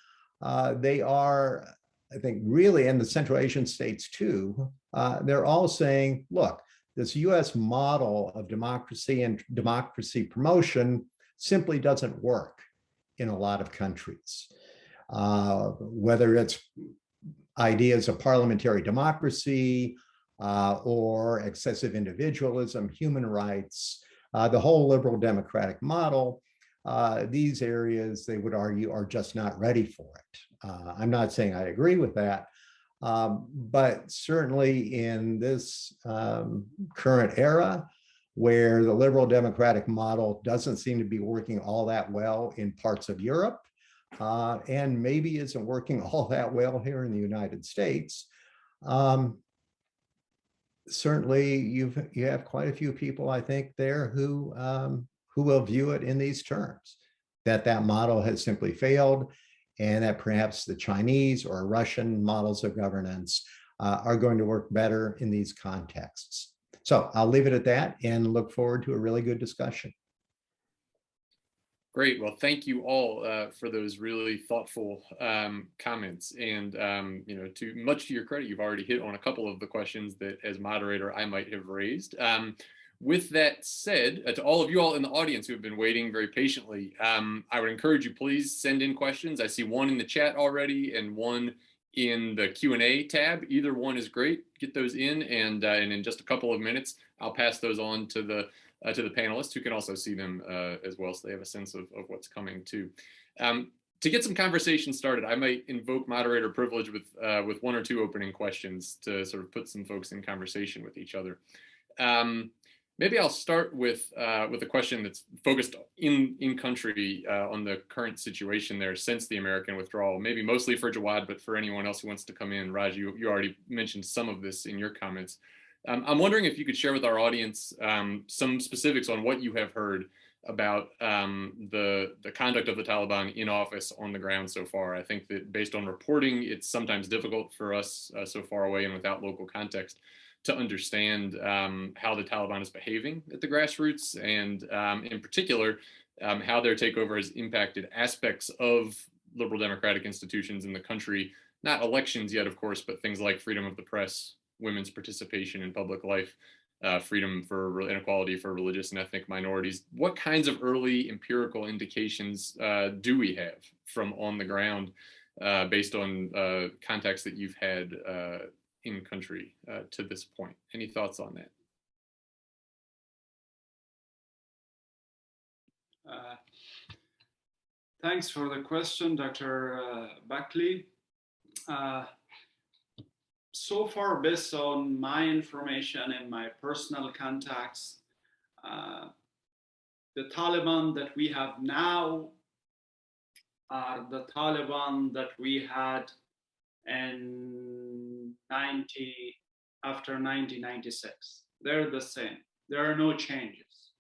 E: they are, I think, really, and the Central Asian states too, they're all saying, look, this US model of democracy and democracy promotion simply doesn't work in a lot of countries. Whether it's ideas of parliamentary democracy or excessive individualism, human rights, the whole liberal democratic model, these areas, they would argue, are just not ready for it. I'm not saying I agree with that, but certainly in this current era, where the liberal democratic model doesn't seem to be working all that well in parts of Europe, and maybe isn't working all that well here in the United States, certainly you have quite a few people, I think, there who will view it in these terms, that model has simply failed, and that perhaps the Chinese or Russian models of governance are going to work better in these contexts. So I'll leave it at that and look forward to a really good discussion.
A: Great. Well, thank you all for those really thoughtful comments. And, you know, much to your credit, you've already hit on a couple of the questions that as moderator I might have raised. With that said, to all of you all in the audience who have been waiting very patiently, I would encourage you, please send in questions. I see one in the chat already and one in the Q&A tab. Either one is great. Get those in, and in just a couple of minutes, I'll pass those on to the panelists, who can also see them as well, so they have a sense of what's coming too. To get some conversation started, I might invoke moderator privilege with one or two opening questions to sort of put some folks in conversation with each other. Maybe I'll start with a question that's focused in country on the current situation there since the American withdrawal. Maybe mostly for Jawad, but for anyone else who wants to come in. Raj, you already mentioned some of this in your comments. I'm wondering if you could share with our audience some specifics on what you have heard about the conduct of the Taliban in office on the ground so far. I think that based on reporting, it's sometimes difficult for us so far away and without local context to understand how the Taliban is behaving at the grassroots, and in particular, how their takeover has impacted aspects of liberal democratic institutions in the country. Not elections yet, of course, but things like freedom of the press, women's participation in public life, freedom for inequality for religious and ethnic minorities. What kinds of early empirical indications do we have from on the ground based on contacts that you've had in country to this point? Any thoughts on that?
C: Thanks for the question, Dr. Buckley. So far, based on my information and my personal contacts, the Taliban that we have now are the Taliban that we had in after 1996. They're the same. There are no changes.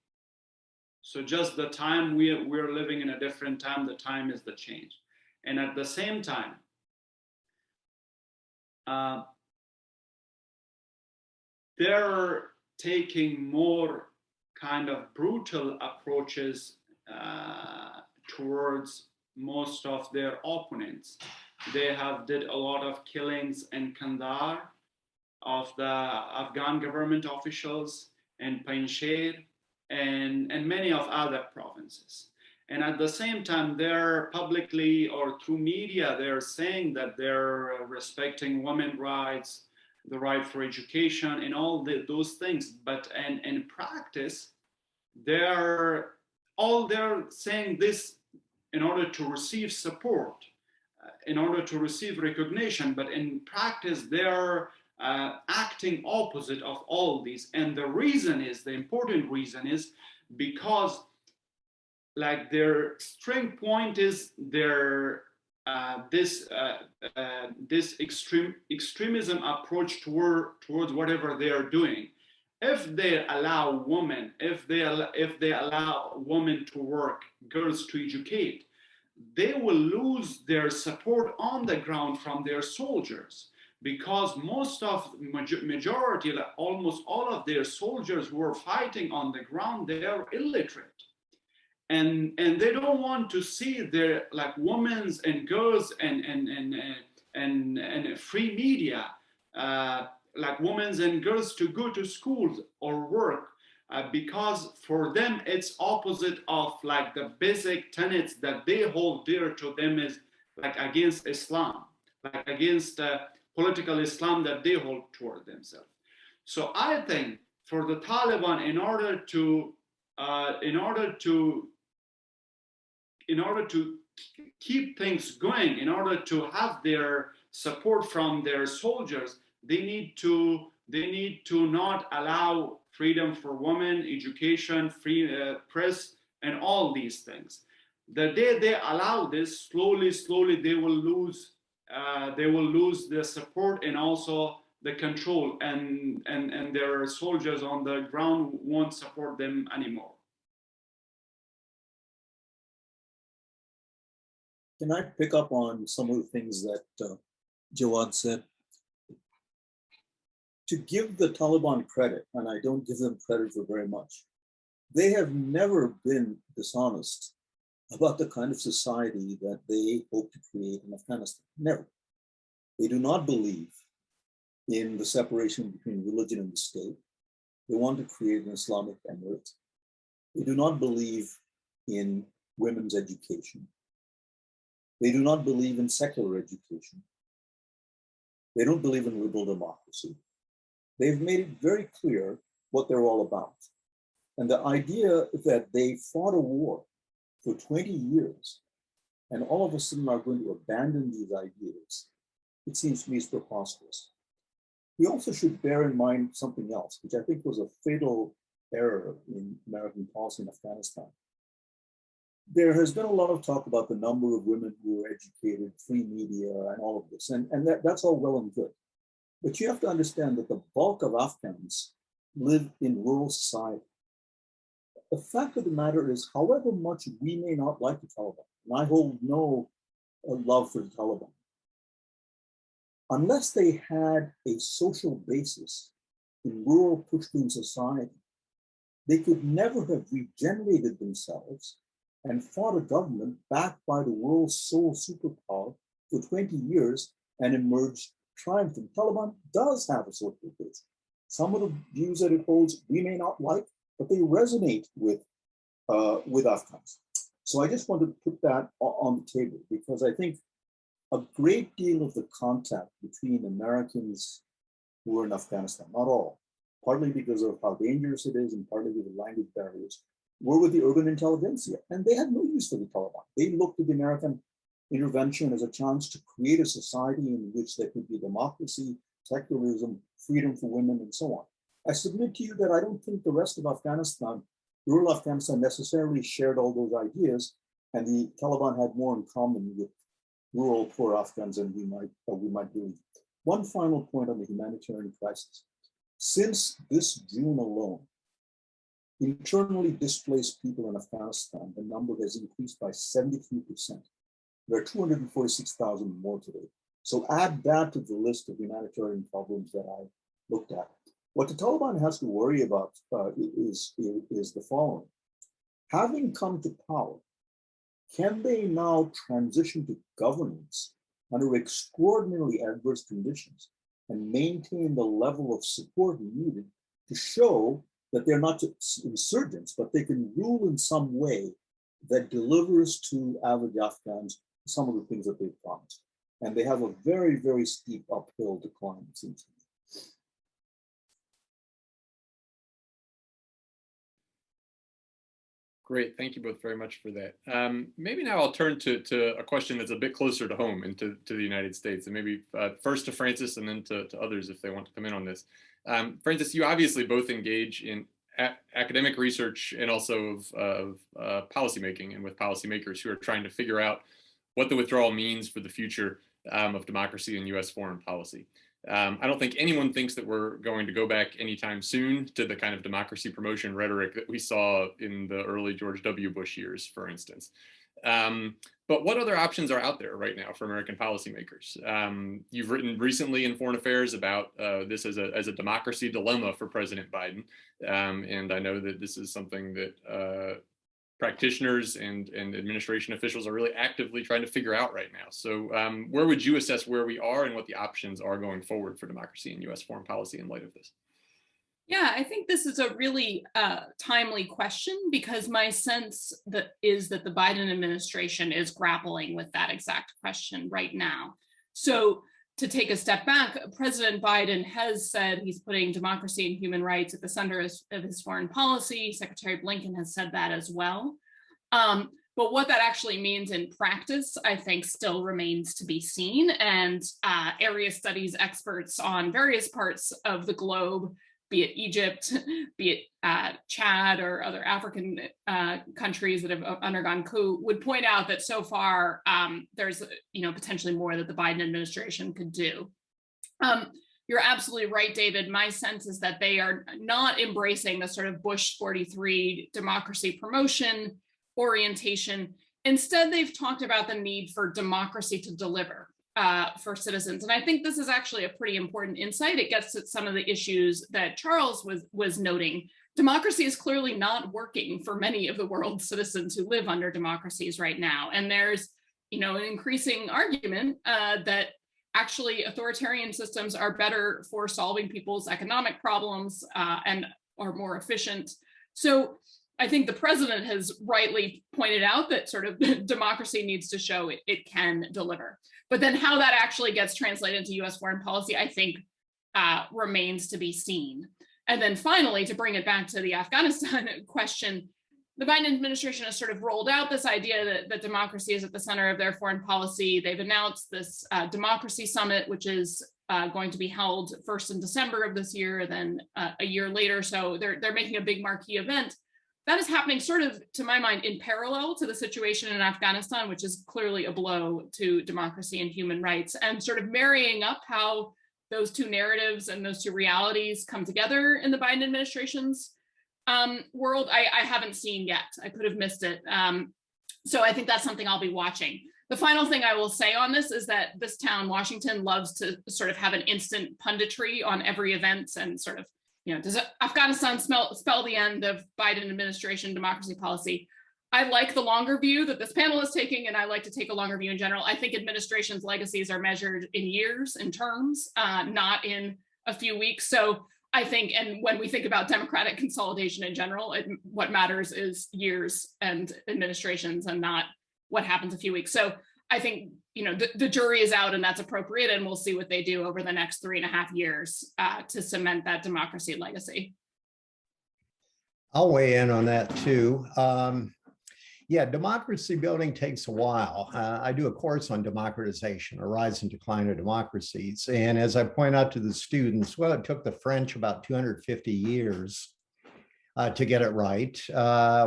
C: So just the time we're living in a different time, the time is the change. And at the same time, they're taking more kind of brutal approaches towards most of their opponents. They have did a lot of killings in Kandahar of the Afghan government officials, and Panjshir, and many of other provinces. And at the same time, they're publicly or through media, they're saying that they're respecting women's rights, the right for education, and all those things. But in practice, they're saying this in order to receive support, in order to receive recognition. But in practice, they're acting opposite of all these. And the reason is, the important reason is because like their strength point is their this extremism approach towards whatever they are doing. if they allow women, if they allow women to work, girls to educate, they will lose their support on the ground from their soldiers, because most of majority, like almost all of their soldiers who are fighting on the ground, they are illiterate. And they don't want to see their like women's and girls and free media, like women's and girls to go to schools or work, because for them it's opposite of like the basic tenets that they hold dear to them, is like against Islam, like against political Islam that they hold toward themselves. So I think for the Taliban, in order to keep things going, in order to have their support from their soldiers, they need to not allow freedom for women, education, free press, and all these things. The day they allow this, slowly they will lose the support and also the control, and their soldiers on the ground won't support them anymore.
D: Can I pick up on some of the things that Jawad said? To give the Taliban credit, and I don't give them credit for very much, they have never been dishonest about the kind of society that they hope to create in Afghanistan. Never. They do not believe in the separation between religion and the state. They want to create an Islamic emirate. They do not believe in women's education. They do not believe in secular education. They don't believe in liberal democracy. They've made it very clear what they're all about. And the idea that they fought a war for 20 years and all of a sudden are going to abandon these ideas, it seems to me is preposterous. We also should bear in mind something else, which I think was a fatal error in American policy in Afghanistan. There has been a lot of talk about the number of women who are educated, free media, and all of this, and that's all well and good. But you have to understand that the bulk of Afghans live in rural society. The fact of the matter is, however much we may not like the Taliban, and I hold no love for the Taliban, unless they had a social basis in rural Pushtun society, they could never have regenerated themselves and fought a government backed by the world's sole superpower for 20 years and emerged triumphant. Taliban does have a social base. Some of the views that it holds we may not like, but they resonate with Afghans. So I just want to put that on the table, because I think a great deal of the contact between Americans who are in Afghanistan, not all, partly because of how dangerous it is and partly because of language barriers, were with the urban intelligentsia, and they had no use for the Taliban. They looked at the American intervention as a chance to create a society in which there could be democracy, secularism, freedom for women, and so on. I submit to you that I don't think the rest of Afghanistan, rural Afghanistan, necessarily shared all those ideas, and the Taliban had more in common with rural poor Afghans than we might believe. One final point on the humanitarian crisis. Since this June alone, internally displaced people in Afghanistan, the number has increased by 73%. There are 246,000 more today. So add that to the list of humanitarian problems that I looked at. What the Taliban has to worry about is the following. Having come to power, can they now transition to governance under extraordinarily adverse conditions and maintain the level of support needed to show that they're not just insurgents, but they can rule in some way that delivers to average Afghans some of the things that they've promised? And they have a very, very steep uphill decline, it seems to me.
A: Great, thank you both very much for that. Maybe now I'll turn to a question that's a bit closer to home and to the United States, and maybe first to Francis and then to others if they want to come in on this. Francis, you obviously both engage in academic research and also of policymaking, and with policymakers who are trying to figure out what the withdrawal means for the future of democracy and US foreign policy. I don't think anyone thinks that we're going to go back anytime soon to the kind of democracy promotion rhetoric that we saw in the early George W. Bush years, for instance. But what other options are out there right now for American policymakers? You've written recently in Foreign Affairs about this as a democracy dilemma for President Biden. And I know that this is something that practitioners and administration officials are really actively trying to figure out right now. So where would you assess where we are and what the options are going forward for democracy in US foreign policy in light of this?
B: Yeah, I think this is a really timely question, because my sense is that the Biden administration is grappling with that exact question right now. So to take a step back, President Biden has said he's putting democracy and human rights at the center of his foreign policy. Secretary Blinken has said that as well. But what that actually means in practice, I think, still remains to be seen. And area studies experts on various parts of the globe, be it Egypt, be it Chad or other African countries that have undergone coup, would point out that so far there's potentially more that the Biden administration could do. You're absolutely right, David. My sense is that they are not embracing the sort of Bush 43 democracy promotion orientation. Instead, they've talked about the need for democracy to deliver for citizens. And I think this is actually a pretty important insight. It gets at some of the issues that Charles was noting. Democracy is clearly not working for many of the world's citizens who live under democracies right now. And there's, an increasing argument that actually authoritarian systems are better for solving people's economic problems and are more efficient. So I think the president has rightly pointed out that sort of democracy needs to show it can deliver. But then how that actually gets translated into US foreign policy, I think remains to be seen. And then finally, to bring it back to the Afghanistan question, the Biden administration has sort of rolled out this idea that democracy is at the center of their foreign policy. They've announced this democracy summit, which is going to be held first in December of this year, then a year later. So they're making a big marquee event. That is happening sort of, to my mind, in parallel to the situation in Afghanistan, which is clearly a blow to democracy and human rights, and sort of marrying up how those two narratives and those two realities come together in the Biden administration's world, I haven't seen yet. I could have missed it. So I think that's something I'll be watching. The final thing I will say on this is that this town, Washington, loves to sort of have an instant punditry on every event and sort of, does Afghanistan spell the end of Biden administration democracy policy? I like the longer view that this panel is taking, and I like to take a longer view in general. I think administrations' legacies are measured in years, in terms, not in a few weeks. So I think, and when we think about democratic consolidation in general, what matters is years and administrations and not what happens a few weeks. So I think, the jury is out, and that's appropriate, and we'll see what they do over the next 3.5 years to cement that democracy legacy.
E: I'll weigh in on that too. Yeah, democracy building takes a while. I do a course on democratization, a rise and decline of democracies. And as I point out to the students, well, it took the French about 250 years to get it right.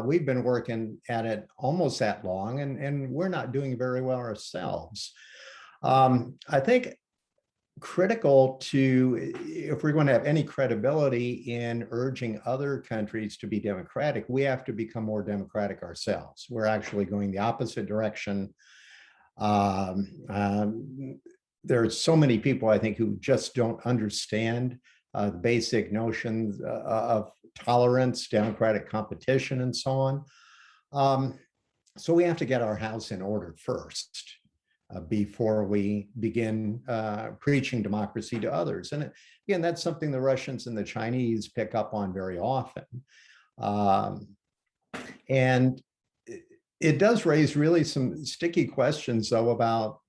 E: We've been working at it almost that long, and we're not doing very well ourselves. I think critical to, if we're going to have any credibility in urging other countries to be democratic, we have to become more democratic ourselves. We're actually going the opposite direction. There's so many people, I think, who just don't understand the basic notions of tolerance, democratic competition, and so on. So we have to get our house in order first before we begin preaching democracy to others. And again, that's something the Russians and the Chinese pick up on very often. And it does raise really some sticky questions, though, about,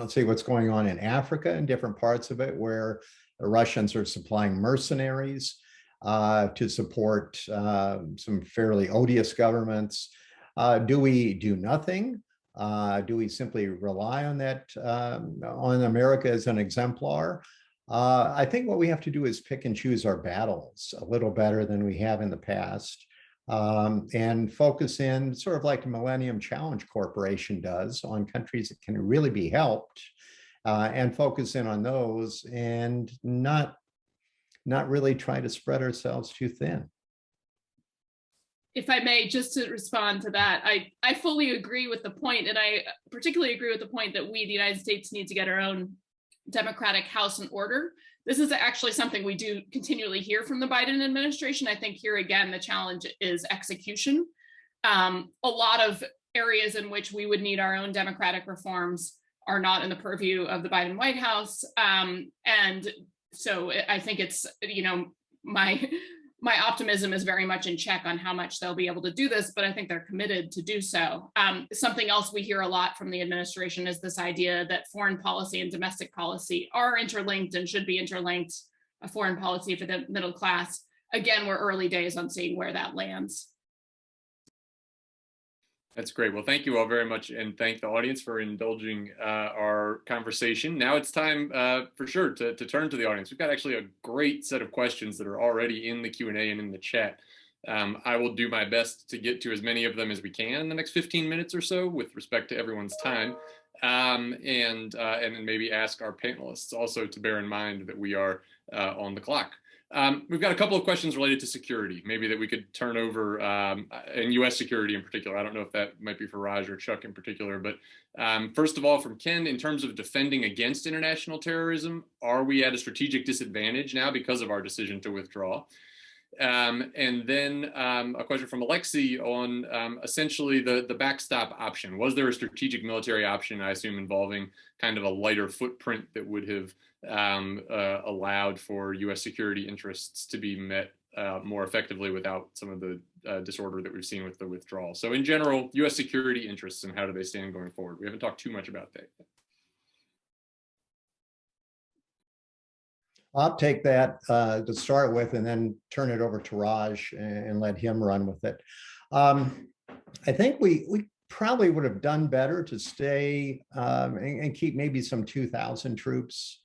E: say what's going on in Africa and different parts of it, where the Russians are supplying mercenaries to support some fairly odious governments. Do we do nothing? Do we simply rely on that, on America as an exemplar? I think what we have to do is pick and choose our battles a little better than we have in the past, and focus in, sort of like the Millennium Challenge Corporation does, on countries that can really be helped, and focus in on those and not really try to spread ourselves too thin.
B: If I may, just to respond to that, I fully agree with the point, and I particularly agree with the point that we, the United States, need to get our own democratic house in order. This is actually something we do continually hear from the Biden administration. I think here again, the challenge is execution. A lot of areas in which we would need our own democratic reforms are not in the purview of the Biden White House. And so I think it's, my optimism is very much in check on how much they'll be able to do this, but I think they're committed to do so. Something else we hear a lot from the administration is this idea that foreign policy and domestic policy are interlinked and should be interlinked, a foreign policy for the middle class. Again, we're early days on seeing where that lands.
A: That's great. Well, thank you all very much, and thank the audience for indulging our conversation. Now it's time for sure to turn to the audience. We've got actually a great set of questions that are already in the Q&A and in the chat. I will do my best to get to as many of them as we can in the next 15 minutes or so with respect to everyone's time, and maybe ask our panelists also to bear in mind that we are on the clock. We've got a couple of questions related to security, maybe that we could turn over, and U.S. security in particular. I don't know if that might be for Raj or Chuck in particular, but first of all, from Ken, in terms of defending against international terrorism, are we at a strategic disadvantage now because of our decision to withdraw? And then a question from Alexei on essentially the backstop option. Was there a strategic military option, I assume, involving kind of a lighter footprint that would have allowed for U.S. security interests to be met more effectively without some of the disorder that we've seen with the withdrawal? So in general, U.S. security interests and how do they stand going forward? We haven't talked too much about that.
E: I'll take that to start with and then turn it over to Raj and let him run with it. I think we probably would have done better to stay and keep maybe some 2,000 troops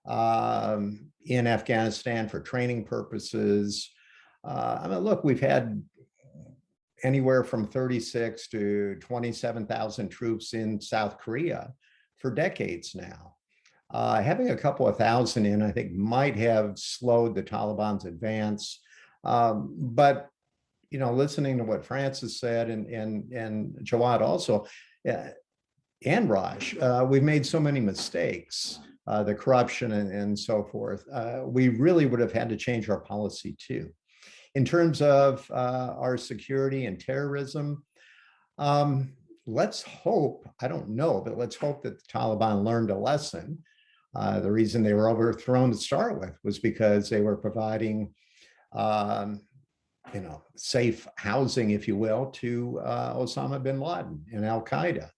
E: in Afghanistan for training purposes. I mean, look, we've had anywhere from 36 to 27,000 troops in South Korea for decades now. Having a couple of thousand in, I think, might have slowed the Taliban's advance. But, listening to what Francis said and Jawad also, and Raj, we've made so many mistakes, the corruption and so forth. We really would have had to change our policy too. In terms of our security and terrorism, let's hope, I don't know, but let's hope that the Taliban learned a lesson. The reason they were overthrown to start with was because they were providing, safe housing, if you will, to Osama bin Laden and Al-Qaeda.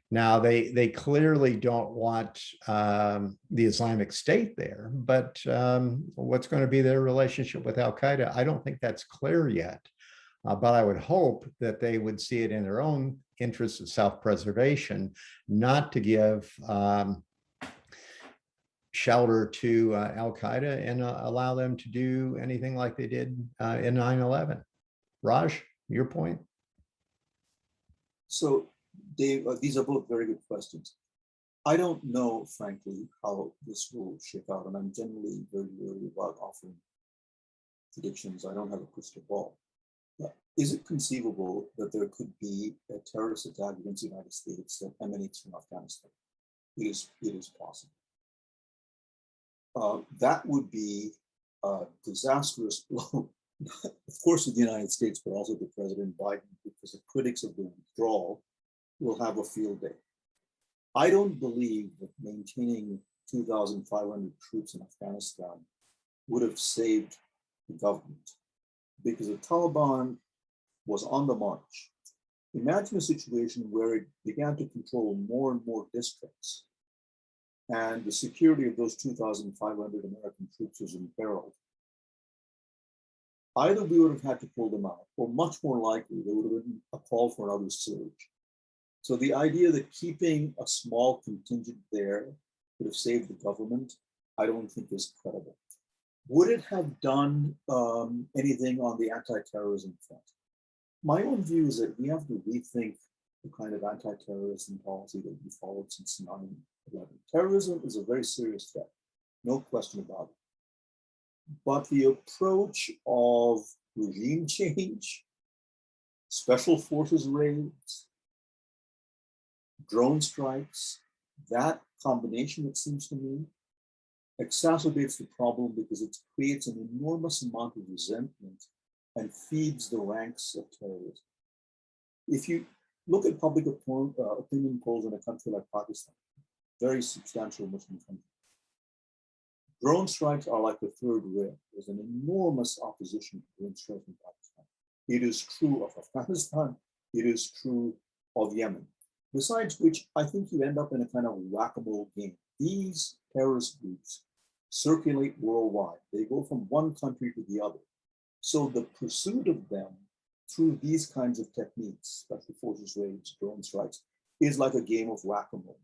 E: Now, they clearly don't want the Islamic State there, but what's going to be their relationship with Al-Qaeda? I don't think that's clear yet. But I would hope that they would see it in their own interests of self-preservation, not to give shelter to Al-Qaeda and allow them to do anything like they did in 9/11. Raj, your point?
D: So, Dave, these are both very good questions. I don't know, frankly, how this will shake out, and I'm generally very wary about offering predictions. I don't have a crystal ball. Is it conceivable that there could be a terrorist attack against the United States that emanates from Afghanistan? It is possible. That would be a disastrous blow, of course, to the United States, but also to President Biden, because the critics of the withdrawal will have a field day. I don't believe that maintaining 2,500 troops in Afghanistan would have saved the government, because the Taliban was on the march. Imagine a situation where it began to control more and more districts, and the security of those 2,500 American troops was imperiled. Either we would have had to pull them out, or much more likely, there would have been a call for another surge. So the idea that keeping a small contingent there would have saved the government, I don't think is credible. Would it have done anything on the anti-terrorism front? My own view is that we have to rethink the kind of anti-terrorism policy that we followed since 9/11. Terrorism is a very serious threat, no question about it. But the approach of regime change, special forces raids, drone strikes, that combination, it seems to me, exacerbates the problem because it creates an enormous amount of resentment and feeds the ranks of terrorism. If you look at public opinion polls in a country like Pakistan, very substantial Muslim country, drone strikes are like the third rail. There's an enormous opposition to drone strikes in Pakistan. It is true of Afghanistan. It is true of Yemen. Besides which, I think you end up in a kind of whack-a-mole game. These terrorist groups circulate worldwide. They go from one country to the other. So the pursuit of them through these kinds of techniques, special forces raids, drone strikes, is like a game of whack-a-mole.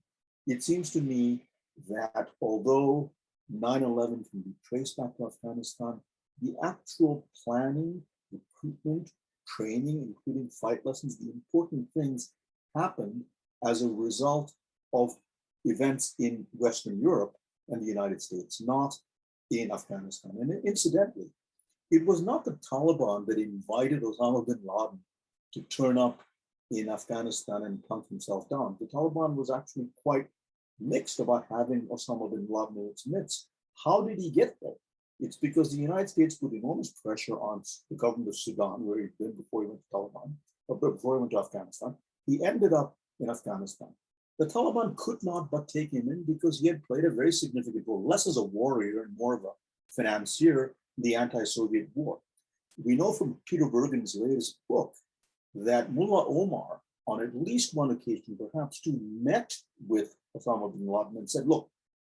D: It seems to me that although 9/11 can be traced back to Afghanistan, the actual planning, recruitment, training, including fight lessons, the important things happened as a result of events in Western Europe and the United States, not in Afghanistan. And incidentally, it was not the Taliban that invited Osama bin Laden to turn up in Afghanistan and plunk himself down. The Taliban was actually quite mixed about having Osama bin Laden in its midst. How did he get there? It's because the United States put enormous pressure on the government of Sudan, where he'd been before he went to Taliban, or before he went to Afghanistan. He ended up in Afghanistan. The Taliban could not but take him in because he had played a very significant role, less as a warrior and more of a financier in the anti-Soviet war. We know from Peter Bergen's latest book that Mullah Omar, on at least one occasion, perhaps two, met with Osama bin Laden and said, look,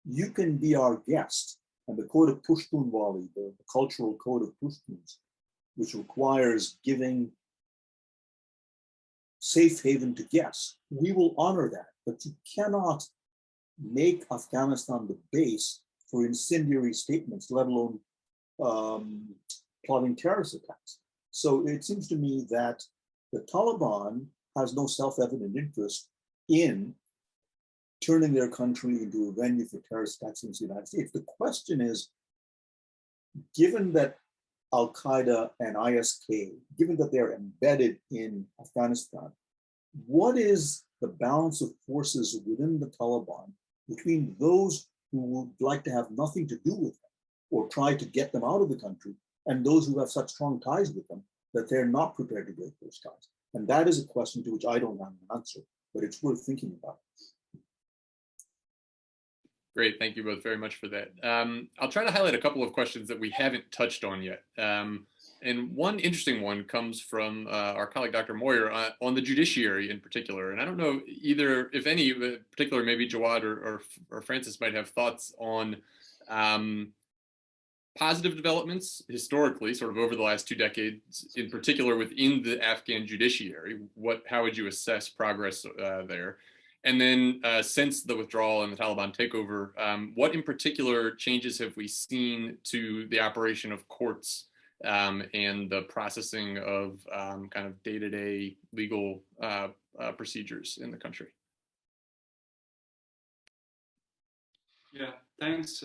D: you can be our guest. And the code of Pushtunwali, the cultural code of Pushtuns, which requires giving safe haven to guests, we will honor that. But you cannot make Afghanistan the base for incendiary statements, let alone plotting terrorist attacks. So it seems to me that the Taliban has no self-evident interest in turning their country into a venue for terrorist attacks in the United States. The question is, given that Al-Qaeda and ISK, given that they're embedded in Afghanistan, what is the balance of forces within the Taliban between those who would like to have nothing to do with them or try to get them out of the country and those who have such strong ties with them that they're not prepared to break those ties? And that is a question to which I don't have an answer, but it's worth thinking about.
A: Great, thank you both very much for that. I'll try to highlight a couple of questions that we haven't touched on yet. And one interesting one comes from our colleague, Dr. Moyer, on the judiciary in particular. And I don't know either, if any, in particular, maybe Jawad or Francis might have thoughts on positive developments historically, sort of over the last 2 decades, in particular within the Afghan judiciary. How would you assess progress there? And then since the withdrawal and the Taliban takeover, what in particular changes have we seen to the operation of courts and the processing of kind of day-to-day legal procedures in the country?
C: Yeah, thanks.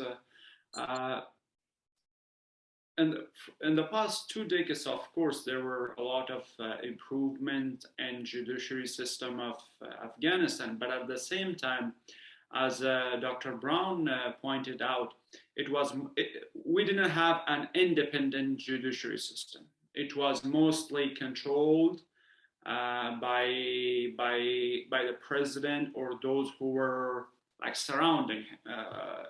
C: And in the past 2 decades, of course, there were a lot of improvement in judiciary system of Afghanistan. But at the same time, as Dr. Brown pointed out, we didn't have an independent judiciary system. It was mostly controlled by the president or those who were like surrounding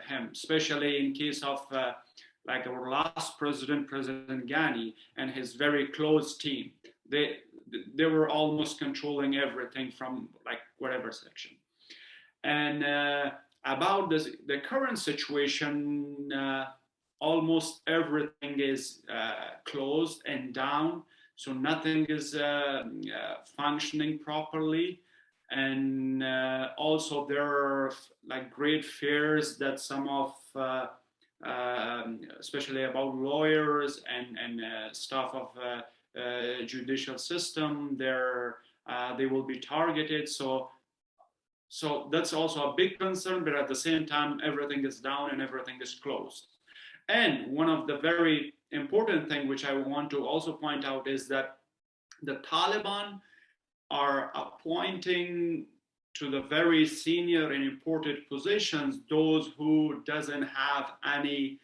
C: him, especially in case of like our last president, President Ghani, and his very close team. They were almost controlling everything from like whatever section. And about the current situation, almost everything is closed and down. So nothing is functioning properly. And also there are like great fears that some of especially about lawyers and staff of judicial system, they're they will be targeted. So that's also a big concern, but at the same time, everything is down and everything is closed. And one of the very important thing which I want to also point out is that the Taliban are appointing to the very senior and important positions those who doesn't have any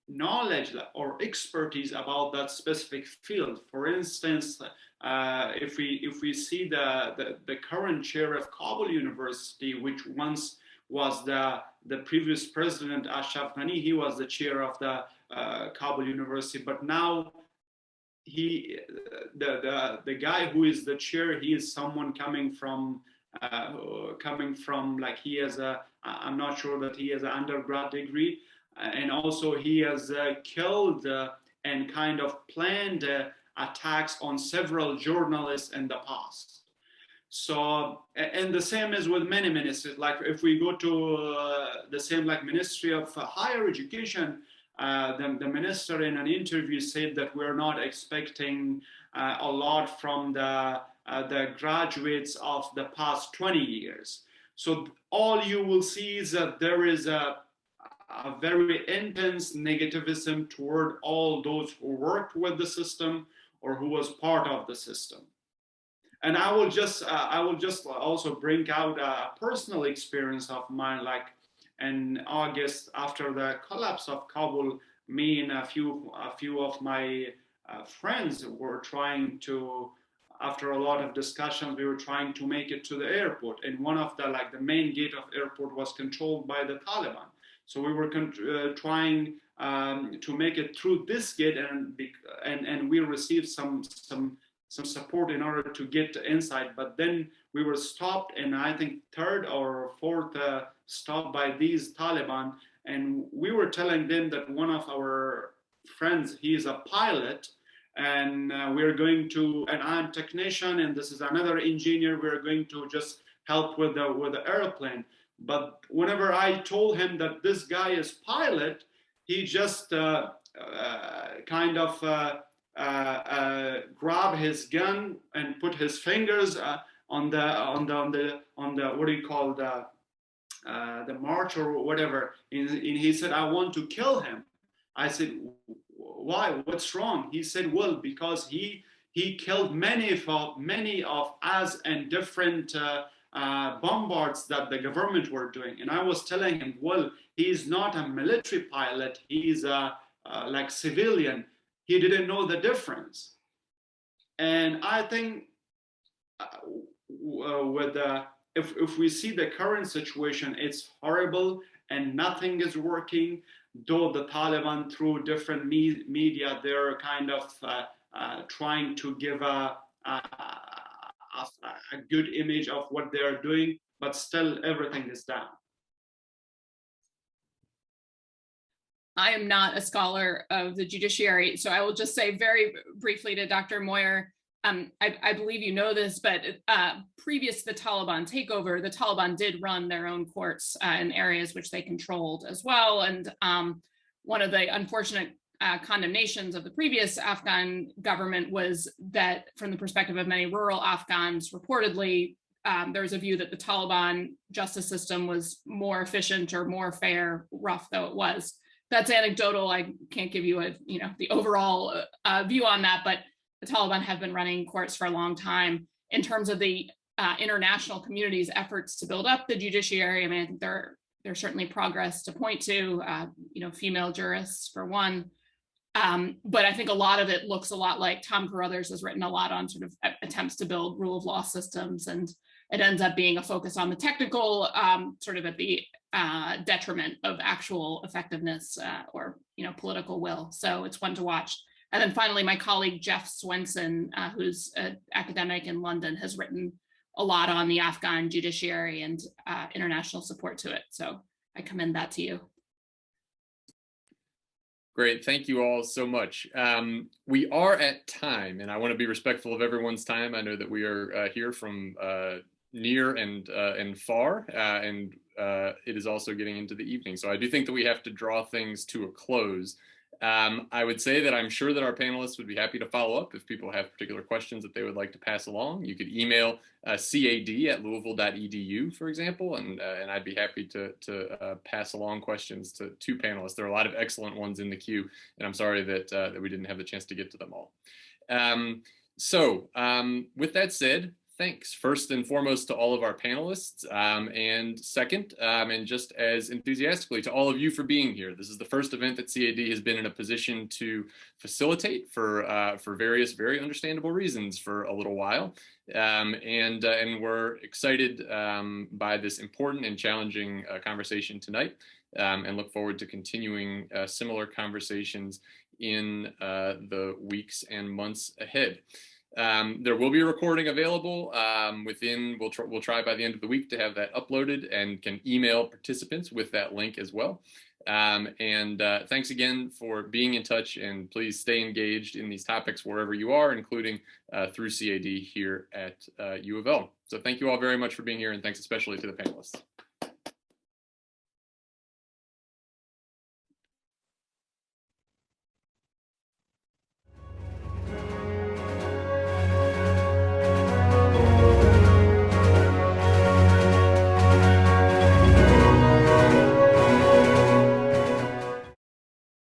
C: knowledge or expertise about that specific field. For instance, if we see the current chair of Kabul University, which once was the previous president Ashraf Ghani, he was the chair of the Kabul University, but now the guy who is the chair, he is someone coming from like he has I'm not sure that he has an undergrad degree, and also he has killed and kind of planned attacks on several journalists in the past. So, and the same is with many ministries. Like if we go to the same like Ministry of Higher Education, the minister in an interview said that we're not expecting a lot from the graduates of the past 20 years. So all you will see is that there is a very intense negativism toward all those who worked with the system or who was part of the system. And I will just also bring out a personal experience of mine. Like in August, after the collapse of Kabul, me and a few of my friends were trying to, after a lot of discussions, we were trying to make it to the airport. And one of the main gate of airport was controlled by the Taliban. So we were trying to make it through this gate, and we received some support in order to get inside. But then we were stopped, and I think third or fourth stop by these Taliban, and we were telling them that one of our friends, he is a pilot, and we're going to, and I'm a technician, and this is another engineer, we're going to just help with the airplane. But whenever I told him that this guy is pilot, he just kind of grab his gun and put his fingers on the what do you call the march or whatever, and he said, I want to kill him. I said, why? What's wrong? He said, well, because he killed many of us and different bombards that the government were doing. And I was telling him, well, he's not a military pilot, he's like civilian. He didn't know the difference. And I think if we see the current situation, it's horrible and nothing is working. Though the Taliban, through different media, they're kind of trying to give a good image of what they're doing, but still everything is down.
B: I am not a scholar of the judiciary, so I will just say very briefly to Dr. Moyer, I believe you know this, but previous to the Taliban takeover, the Taliban did run their own courts in areas which they controlled as well. And one of the unfortunate condemnations of the previous Afghan government was that, from the perspective of many rural Afghans, reportedly, there was a view that the Taliban justice system was more efficient or more fair, rough though it was. That's anecdotal. I can't give you the overall view on that, but the Taliban have been running courts for a long time. In terms of the international community's efforts to build up the judiciary, I mean, I think there's certainly progress to point to, female jurists for one. But I think a lot of it looks a lot like Tom Carruthers has written a lot on sort of attempts to build rule of law systems, and it ends up being a focus on the technical, sort of at the detriment of actual effectiveness or political will. So it's one to watch. And then finally, my colleague Jeff Swenson, who's an academic in London, has written a lot on the Afghan judiciary and international support to it. So I commend that to you.
A: Great, thank you all so much. We are at time, and I want to be respectful of everyone's time. I know that we are here from near and far, and it is also getting into the evening. So I do think that we have to draw things to a close. I would say that I'm sure that our panelists would be happy to follow up if people have particular questions that they would like to pass along. You could email cad@louisville.edu, for example, and I'd be happy to pass along questions to two panelists. There are a lot of excellent ones in the queue, and I'm sorry that, that we didn't have the chance to get to them all. With that said, thanks first and foremost to all of our panelists, and second, and just as enthusiastically to all of you for being here. This is the first event that CAD has been in a position to facilitate for various very understandable reasons for a little while, and we're excited by this important and challenging conversation tonight, and look forward to continuing similar conversations in the weeks and months ahead. There will be a recording available we'll try by the end of the week to have that uploaded, and can email participants with that link as well. Thanks again for being in touch, and please stay engaged in these topics wherever you are, including through CAD here at U of L. So thank you all very much for being here, and thanks especially to the panelists.